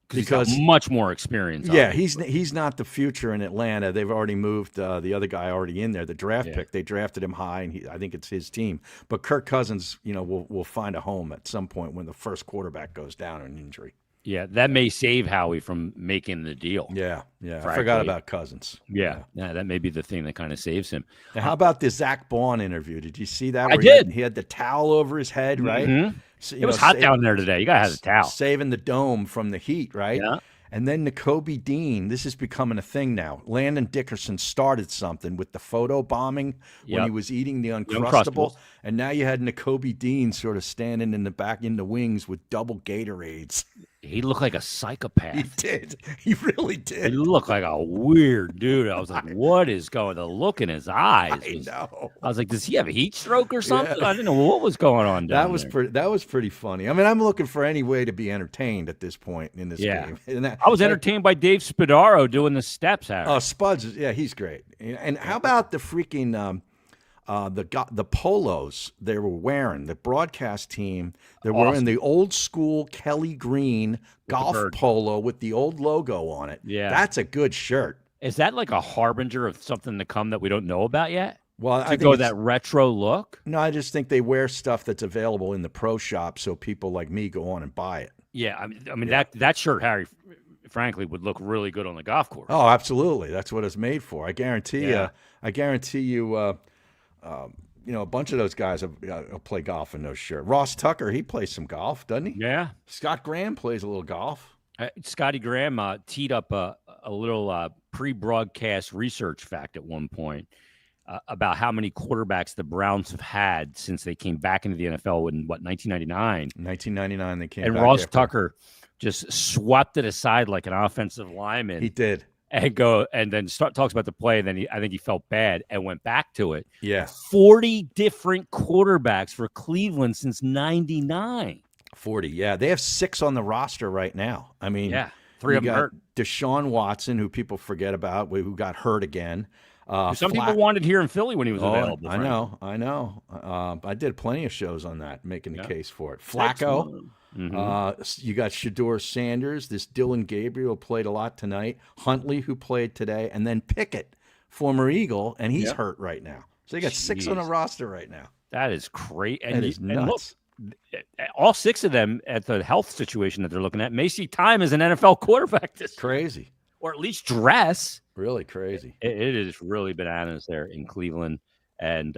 because he's got much more experience. Yeah, he's not the future in Atlanta. They've already moved the other guy already in there, the draft pick. They drafted him high, and I think it's his team. But Kirk Cousins, will find a home at some point when the first quarterback goes down in injury. Yeah, that may save Howie from making the deal. Yeah. I forgot about Cousins. Yeah, that may be the thing that kind of saves him. Now, how about the Zach Baun interview? Did you see that? I did. He had the towel over his head, right? Mm-hmm. So, it was hot down there today. You got to have the towel. Saving the dome from the heat, right? Yeah. And then Nakobe Dean, this is becoming a thing now. Landon Dickerson started something with the photo bombing when he was eating the Uncrustables. And now you had Nakobe Dean sort of standing in the wings with double Gatorades. He looked like a psychopath. He did. He really did. He looked like a weird dude. I was like, what is going on? The look in his eyes. I was like, does he have a heat stroke or something? Yeah. I didn't know what was going on down there. That was pretty funny. I mean, I'm looking for any way to be entertained at this point in this game. And I was entertained by Dave Spadaro doing the steps, Harry. Oh, Spuds. Yeah, he's great. And how about the freaking the polos they were wearing, the broadcast team, they're wearing the old school Kelly Green golf polo with the old logo on it. Yeah. That's a good shirt. Is that like a harbinger of something to come that we don't know about yet? Well, I think go that retro look? No, I just think they wear stuff that's available in the pro shop so people like me go on and buy it. Yeah, I mean that shirt, Harry, frankly, would look really good on the golf course. Oh, absolutely. That's what it's made for. I guarantee you. A bunch of those guys will play golf in those shirts. Ross Tucker, he plays some golf, doesn't he? Yeah. Scott Graham plays a little golf. Scotty Graham teed up a little pre-broadcast research fact at one point about how many quarterbacks the Browns have had since they came back into the NFL in, 1999? 1999 they came back. And Ross Tucker just swept it aside like an offensive lineman. He did. And then talks about the play. And then I think he felt bad and went back to it. Yeah. 40 different quarterbacks for Cleveland since 99. 40. Yeah. They have 6 on the roster right now. I mean, 3 of them hurt. Deshaun Watson, who people forget about, who got hurt again. Some people wanted here in Philly when he was available. I know. I did plenty of shows on that, making the case for it. Flacco. Mm-hmm. You got Shedeur Sanders. This Dylan Gabriel played a lot tonight. Huntley, who played today, and then Pickett, former Eagle, and he's hurt right now. So you got 6 on the roster right now. That is great. That is nuts. And look, all 6 of them at the health situation that they're looking at may see time as an NFL quarterback. This crazy, or at least dress. Really crazy. It is really bananas there in Cleveland, and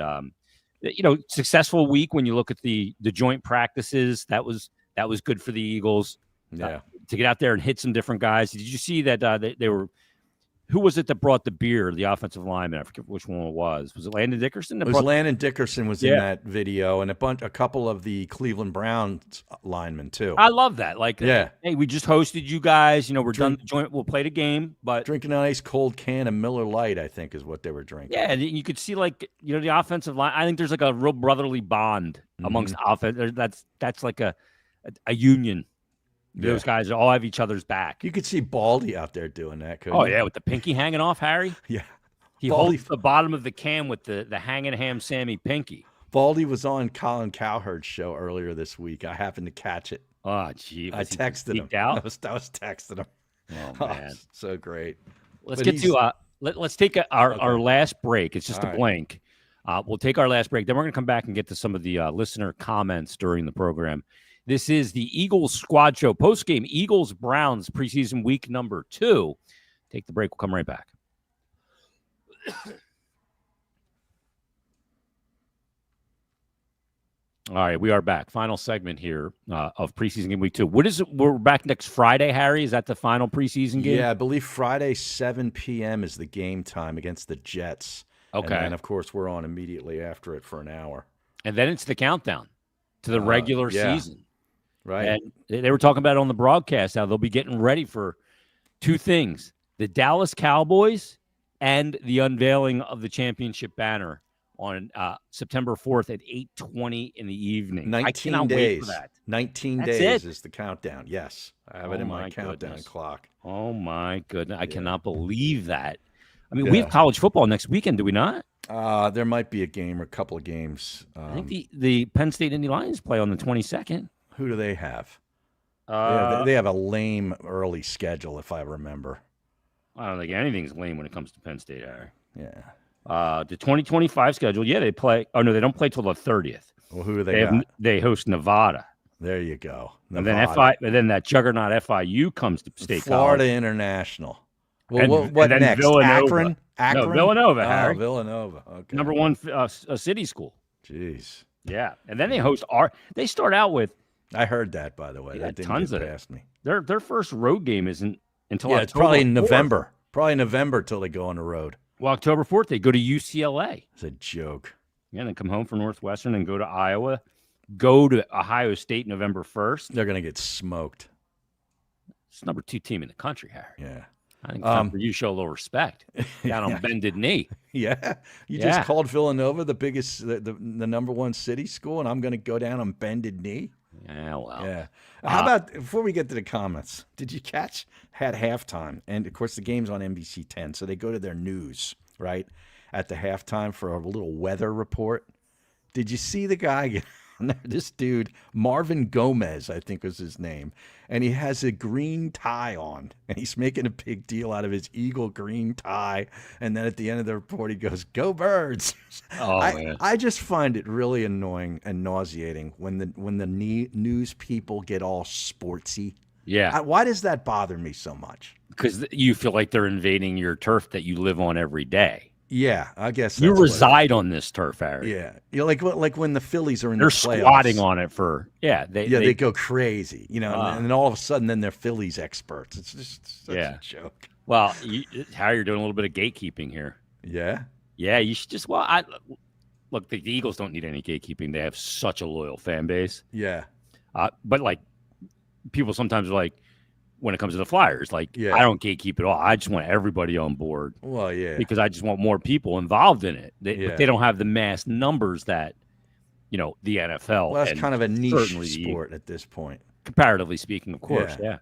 successful week when you look at the joint practices. That was good for the Eagles. Yeah. To get out there and hit some different guys. Did you see that they were – who was it that brought the beer, the offensive lineman? I forget which one it was. Was it Landon Dickerson? Landon Dickerson was in that video, and a couple of the Cleveland Browns linemen too. I love that. Hey, we just hosted you guys. We're done the joint. We'll play the game. But drinking an ice cold can of Miller Lite, I think, is what they were drinking. Yeah, and you could see the offensive line. I think there's like a real brotherly bond amongst offense. That's like a union. Those guys all have each other's back. You could see Baldy out there doing that. Oh, yeah, with the pinky hanging off, Harry. Yeah. He holds the bottom of the can with the hanging ham Sammy pinky. Baldy was on Colin Cowherd's show earlier this week. I happened to catch it. Oh, gee. I texted him. Out? I was texting him. Oh, man. So great. Let's take our last break. It's just a blank. We'll take our last break. Then we're going to come back and get to some of the listener comments during the program. This is the Eagles Squad Show post-game Eagles-Browns preseason week number 2. Take the break. We'll come right back. All right, we are back. Final segment here of preseason game week 2. We're back next Friday, Harry? Is that the final preseason game? Yeah, I believe Friday, 7 p.m. is the game time against the Jets. Okay. And then, of course, we're on immediately after it for an hour. And then it's the countdown to the regular season. Right. And they were talking about it on the broadcast how they'll be getting ready for 2 things, the Dallas Cowboys and the unveiling of the championship banner on September 4th at 8:20 in the evening. 19 I cannot days. wait for that. 19 That's days it? is the countdown. Yes. I have it in my countdown goodness. clock. Oh, my goodness. I Yeah. cannot believe that. I mean, we have college football next weekend, do we not? There might be a game or a couple of games. I think the Penn State Indy Lions play on the 22nd. Who do they have? They have a lame early schedule, if I remember. I don't think anything's lame when it comes to Penn State, Harry. Yeah. The 2025 schedule, they play. Oh, no, they don't play till the 30th. Well, who do they got? They host Nevada. There you go. Nevada. And then that juggernaut FIU comes to State Florida College. International. Well, And what then next? Villanova. Akron? No, Villanova, Harry. Oh, Villanova. Okay. Number one city school. Jeez. Yeah. And then they host they start out with. I heard that, by the way. They That got didn't tons get of it. past me. Their first road game isn't until Yeah, October it's probably in 4th. November. Probably November till they go on the road. Well, October 4th, they go to UCLA. It's a joke. Yeah, and then come home from Northwestern and go to Iowa. Go to Ohio State November 1st. They're going to get smoked. It's the number 2 team in the country, Harry. Yeah. I think it's time for you to show a little respect. Down on bended knee. Yeah. You just called Villanova the biggest, the number one city school, and I'm going to go down on bended knee? Yeah, well. Yeah. How about, before we get to the comments, did you catch at halftime? And, of course, the game's on NBC 10, so they go to their news, right, at the halftime for a little weather report. Did you see the guy? This dude, Marvin Gomez, I think was his name, and he has a green tie on, and he's making a big deal out of his eagle green tie. And then at the end of the report, he goes, "Go Birds!" Oh, man. I just find it really annoying and nauseating when the news people get all sportsy. Yeah. Why does that bother me so much? Because you feel like they're invading your turf that you live on every day. Yeah, I guess You that's what reside on this turf, Harry. Yeah, like when the Phillies are in They're the playoffs. squatting on it for they go crazy, and then all of a sudden, then they're Phillies experts. It's just such a joke. Well, Harry, you're doing a little bit of gatekeeping here. Yeah, yeah. You should just look. The Eagles don't need any gatekeeping. They have such a loyal fan base. Yeah, but like people sometimes are like, when it comes to the Flyers, like I don't gatekeep at all. I just want everybody on board. Well, yeah, because I just want more people involved in it. But they don't have the mass numbers that the NFL. Well, that's kind of a niche sport at this point, comparatively speaking, of course. Yeah.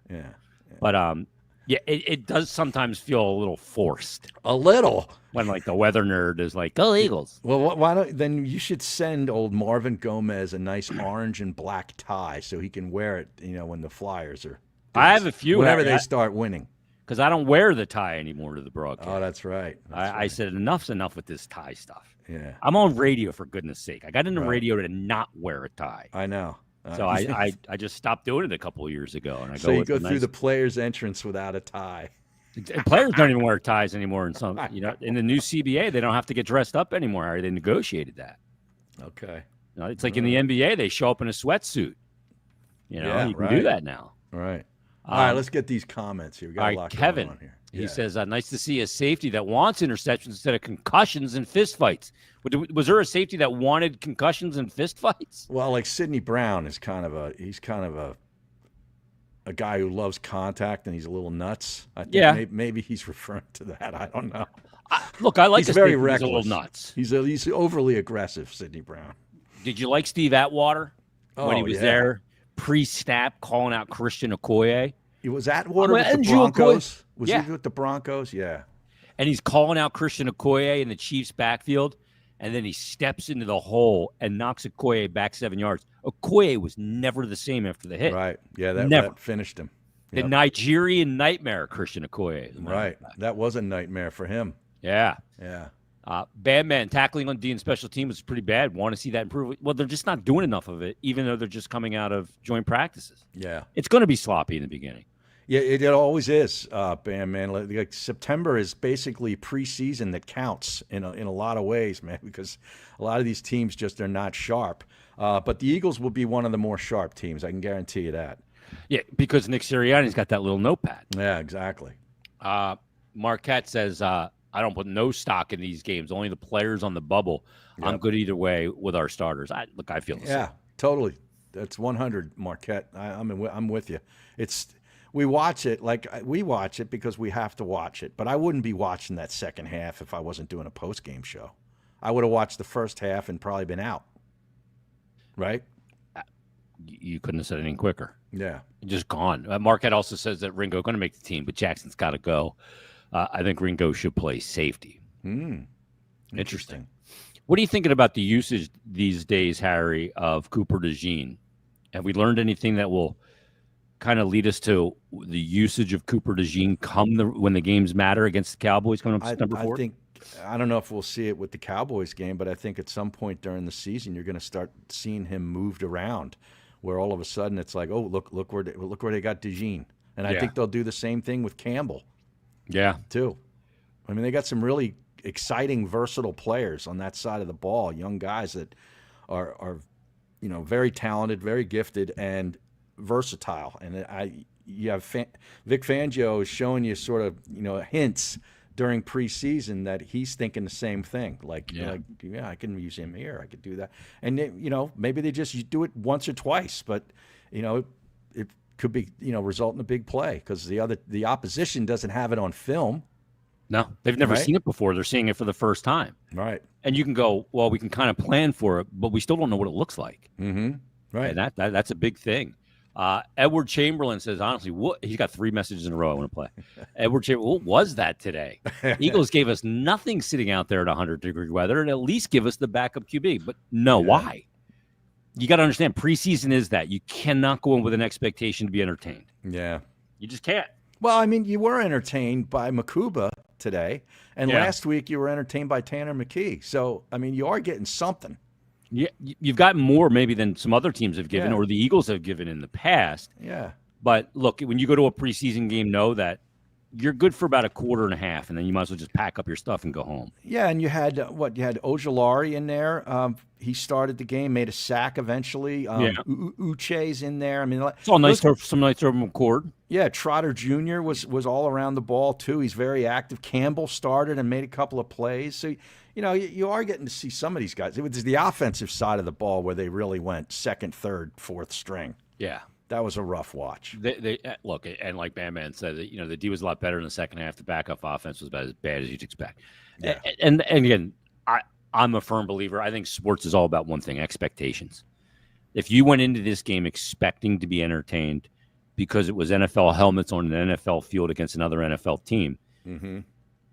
But it does sometimes feel a little forced. A little when like the weather nerd is like, "Go Eagles." Well, why don't then you should send old Marvin Gomez a nice orange and black tie so he can wear it. When the Flyers are. I have a few. Whenever they start winning. Because I don't wear the tie anymore to the broadcast. Oh, that's right. I said enough's enough with this tie stuff. Yeah. I'm on radio, for goodness sake. I got into radio to not wear a tie. I know. So I just stopped doing it a couple of years ago. And so you go through the players' entrance without a tie. Players don't even wear ties anymore. In the new CBA, they don't have to get dressed up anymore. They negotiated that. Okay. It's like in the NBA, they show up in a sweatsuit. You can do that now. All right. All right, let's get these comments here. We got a lot Kevin, going on here. He says, nice to see a safety that wants interceptions instead of concussions and fistfights. Was there a safety that wanted concussions and fistfights? Well, like Sidney Brown is kind of a guy who loves contact, and he's a little nuts. I think maybe he's referring to that. I don't know. Look, I like he's very reckless. He's a little nuts. He's overly aggressive, Sidney Brown. Did you like Steve Atwater when he was there? Pre-snap, calling out Christian Okoye. It was Atwater with the Broncos. Was he with the Broncos? Yeah. And he's calling out Christian Okoye in the Chiefs' backfield, and then he steps into the hole and knocks Okoye back 7 yards. Okoye was never the same after the hit. Right. Yeah, that finished him. The Nigerian nightmare, Christian Okoye. Right. That was a nightmare for him. Yeah. Yeah. Bad man tackling on D and special team was pretty bad. Want to see that improve? Well, they're just not doing enough of it, even though they're just coming out of joint practices. Yeah, it's going to be sloppy in the beginning. Yeah, it always is, Bam, man. Like September is basically preseason that counts in a lot of ways, man, because a lot of these teams just are not sharp. But the Eagles will be one of the more sharp teams. I can guarantee you that. Yeah, because Nick Sirianni's got that little notepad. Yeah, exactly. Marquette says, I don't put no stock in these games, only the players on the bubble. Yep. I'm good either way with our starters. I feel the same. Yeah, totally. That's 100, Marquette. I'm with you. We watch it because we have to watch it. But I wouldn't be watching that second half if I wasn't doing a post-game show. I would have watched the first half and probably been out. Right? You couldn't have said anything quicker. Yeah. Just gone. Marquette also says that Ringo going to make the team, but Jackson's got to go. I think Ringo should play safety. Interesting. What are you thinking about the usage these days, Harry, of Cooper DeJean? Have we learned anything that will kind of lead us to the usage of Cooper DeJean when the games matter against the Cowboys coming up September 4th? I don't know if we'll see it with the Cowboys game, but I think at some point during the season you're going to start seeing him moved around, where all of a sudden it's like, oh, look where they got DeJean, and I think they'll do the same thing with Campbell. Yeah, too. I mean, they got some really exciting, versatile players on that side of the ball, young guys that are very talented, very gifted, and versatile. And you have Vic Fangio is showing you sort of hints during preseason that he's thinking the same thing. I can use him here, I could do that, and maybe they just do it once or twice, but it could be result in a big play because the opposition doesn't have it on film. No, they've never seen it before. They're seeing it for the first time. Right. And you can go, well, we can kind of plan for it, but we still don't know what it looks like. Mm-hmm. Right. And that's a big thing. Edward Chamberlain says, honestly, he's got 3 messages in a row I want to play. Edward Chamberlain, what was that today? Eagles gave us nothing sitting out there at 100-degree weather, and at least give us the backup QB. But no, why? You got to understand, preseason is that. You cannot go in with an expectation to be entertained. Yeah. You just can't. Well, I mean, you were entertained by Makuba today, and last week you were entertained by Tanner McKee. So, I mean, you are getting something. Yeah, you've gotten more maybe than some other teams have given or the Eagles have given in the past. Yeah. But look, when you go to a preseason game, know that you're good for about a quarter and a half, and then you might as well just pack up your stuff and go home. Yeah, and you had Ojulari in there. He started the game, made a sack eventually. Uche's in there. I mean, it's all nice. Some nice from McCord. Yeah, Trotter Jr. was all around the ball too. He's very active. Campbell started and made a couple of plays. So you are getting to see some of these guys. It was the offensive side of the ball where they really went second, third, fourth string. Yeah. That was a rough watch. They look, and like Bam said, that the D was a lot better in the second half. The backup offense was about as bad as you'd expect. Yeah. And again, I'm a firm believer. I think sports is all about one thing: expectations. If you went into this game expecting to be entertained because it was NFL helmets on an NFL field against another NFL team,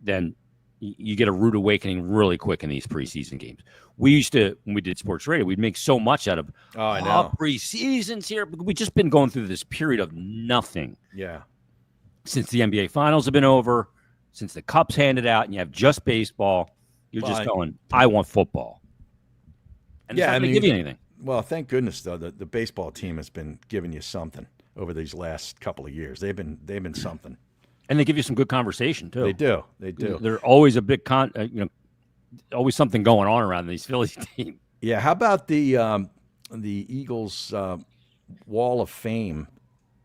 then you get a rude awakening really quick in these preseason games. We used to, when we did sports radio, we'd make so much out of, I know. Preseason's here. We've just been going through this period of nothing. Yeah. Since the NBA Finals have been over, since the Cup's handed out, and you have just baseball, you're just going, I want football. And it's not going to give you anything. Well, thank goodness, though, the baseball team has been giving you something over these last couple of years. They've been something. And they give you some good conversation, too. They do. They do. They're always a big always something going on around these Phillies teams. Yeah. How about the Eagles Wall of Fame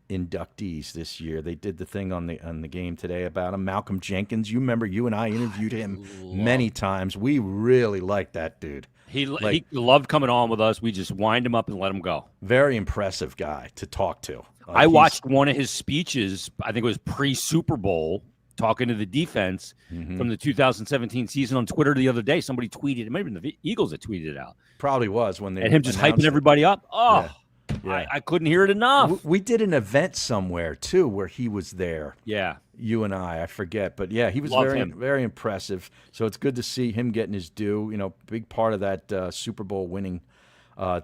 inductees this year? They did the thing on the game today about him. Malcolm Jenkins. You remember you and I interviewed him many times. We really liked that dude. He loved coming on with us. We just wind him up and let him go. Very impressive guy to talk to. I watched one of his speeches, I think it was pre-Super Bowl, talking to the defense from the 2017 season on Twitter the other day. Somebody tweeted, it might have been the Eagles that tweeted it out. Probably was when they and him just hyping everybody up. Oh, yeah. I couldn't hear it enough. We did an event somewhere too where he was there. Yeah, you and I forget, but yeah, he was very impressive. So it's good to see him getting his due. Big part of that Super Bowl winning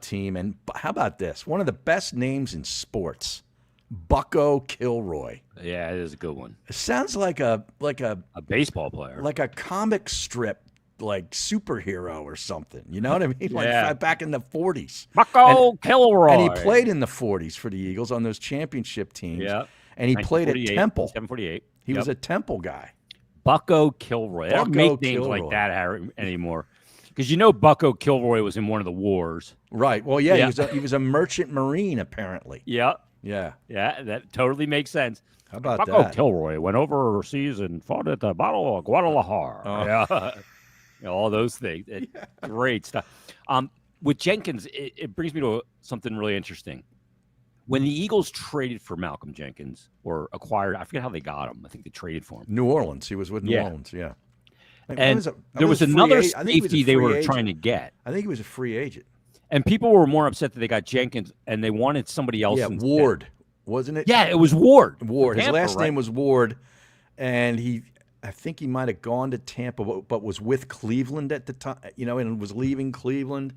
team. And how about this? One of the best names in sports. Bucko Kilroy. Yeah, it is a good one. It sounds like a baseball player, like a comic strip, like superhero or something. You know what I mean? Like back in the 40s. Bucko Kilroy. And he played in the 40s for the Eagles on those championship teams. Yeah. And he played at Temple. 748. He was a Temple guy. Bucko Kilroy. They don't make names like that anymore. Because Bucko Kilroy was in one of the wars. Right. Well, yeah. He was a merchant marine, apparently. Yeah. Yeah. Yeah, that totally makes sense. How about Bucko that? Kilroy went overseas and fought at the Battle of Guadalajara. Yeah. All those things. Great stuff. With Jenkins, it brings me to something really interesting. When the Eagles traded for Malcolm Jenkins or acquired, I forget how they got him. I think they traded for him. New Orleans. He was with New Orleans, yeah. And there was another safety they were trying to get. I think he was a free agent. And people were more upset that they got Jenkins and they wanted somebody else. Yeah, instead. Ward, wasn't it? Yeah, it was Ward. Ward. His Tampa, last right? name was Ward, and I think he might have gone to Tampa, but was with Cleveland at the time, and was leaving Cleveland.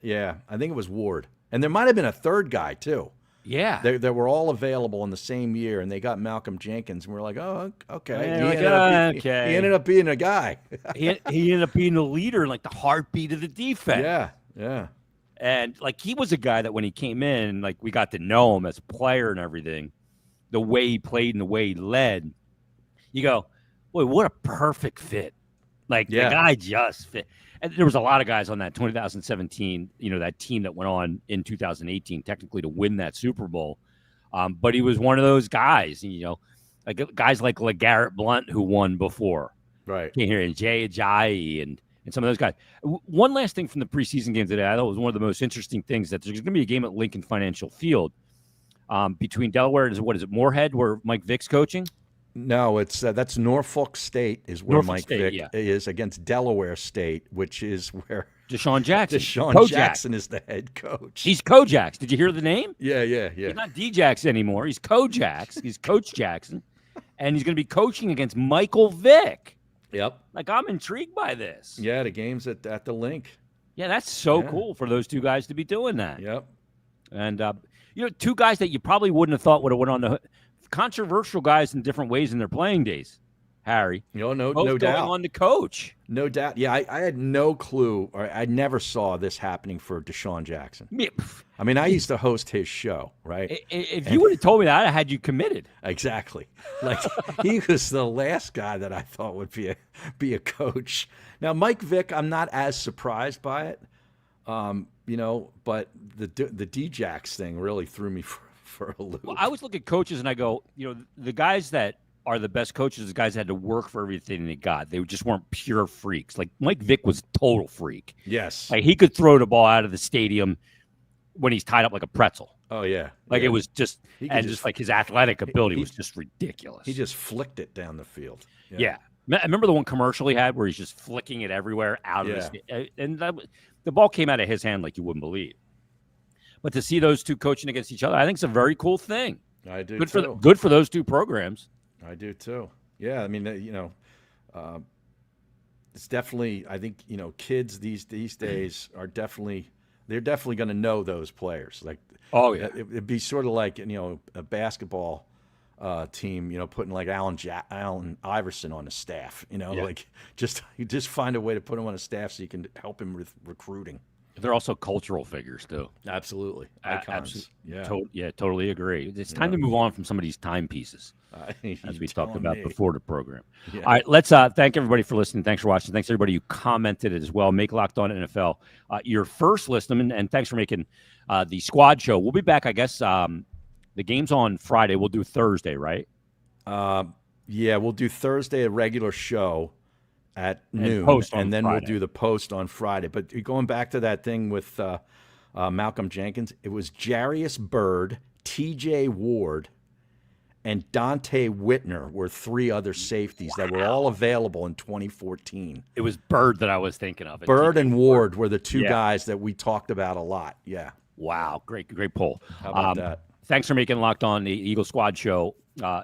Yeah, I think it was Ward. And there might have been a third guy, too. Yeah. They were all available in the same year, and they got Malcolm Jenkins, and we're like, oh, okay. He ended up being a guy. he ended up being the leader, like the heartbeat of the defense. Yeah. And, he was a guy that when he came in, we got to know him as a player and everything, the way he played and the way he led. You go, boy, what a perfect fit. The guy just fit. And there was a lot of guys on that 2017, that team that went on in 2018, technically to win that Super Bowl. But he was one of those guys, guys like LeGarrette Blount who won before. Right. And Jay Ajayi and some of those guys. One last thing from the preseason game today, I thought was one of the most interesting things, that there's going to be a game at Lincoln Financial Field between Delaware and Moorhead, where Mike Vick's coaching. No, that's Norfolk State is where Mike Vick yeah. is, against Delaware State, which is where Deshaun Jackson. Jackson is the head coach. He's Kojaks. Did you hear the name? Yeah. He's not D-Jax anymore. He's Kojaks. He's Coach Jackson. And he's going to be coaching against Michael Vick. Yep. I'm intrigued by this. Yeah, the game's at the link. Yeah, that's so cool for those two guys to be doing that. Yep. And, two guys that you probably wouldn't have thought would have went on the controversial guys in different ways in their playing days. Harry. No doubt. Going on to coach. No doubt. Yeah, I had no clue, or I never saw this happening for Deshaun Jackson. I mean, I used to host his show, right? If you would have told me that, I had you committed. Exactly. He was the last guy that I thought would be a coach. Now, Mike Vick, I'm not as surprised by it, but the D-Jax thing really threw me for a loop. Well, I always look at coaches and I go, the guys that are the best coaches, the guys that had to work for everything they got. They just weren't pure freaks. Mike Vick was a total freak. Yes. He could throw the ball out of the stadium when he's tied up like a pretzel. Oh, yeah. It was just, his athletic ability was just ridiculous. He just flicked it down the field. Yeah. I remember the one commercial he had where he's just flicking it everywhere out of the stadium. And the ball came out of his hand like you wouldn't believe. But to see those two coaching against each other, I think it's a very cool thing. I do, good for those two programs. I do, too. Yeah, I mean, it's definitely, I think, kids these days are they're definitely going to know those players. Oh, yeah. It'd be sort of like, a basketball team, putting Allen Iverson on the staff, just find a way to put him on a staff so you can help him with recruiting. They're also cultural figures, too. Absolutely. Icons. Yeah. Totally agree. It's time to move on from some of these timepieces, as we talked about before the program. Yeah. All right, let's thank everybody for listening. Thanks for watching. Thanks, everybody who commented as well. Make Locked On NFL your first listen, and thanks for making the squad show. We'll be back, I guess. The game's on Friday. We'll do Thursday, right? Yeah, we'll do Thursday, a regular show at noon, and then Friday. We'll do the post on Friday. But going back to that thing with Malcolm Jenkins, it was Jarius Byrd, T.J. Ward, and Dante Whitner were three other safeties that were all available in 2014. It was Byrd that I was thinking of. Byrd and Ward were the two guys that we talked about a lot. Yeah. Wow. Great poll. How about that? Thanks for making Locked On, the Eagle Squad show,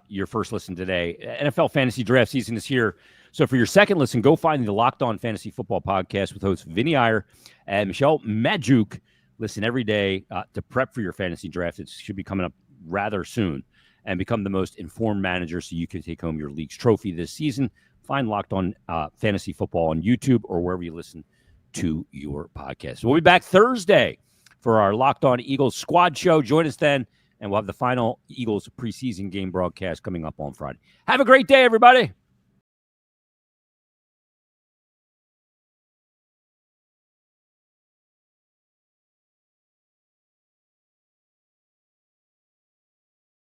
your first listen today. NFL fantasy draft season is here. So for your second listen, go find the Locked On Fantasy Football Podcast with hosts Vinny Iyer and Michelle Majuk. Listen every day to prep for your fantasy draft. It should be coming up rather soon, and become the most informed manager so you can take home your league's trophy this season. Find Locked On Fantasy Football on YouTube or wherever you listen to your podcast. So we'll be back Thursday for our Locked On Eagles Squad show. Join us then, and we'll have the final Eagles preseason game broadcast coming up on Friday. Have a great day, everybody.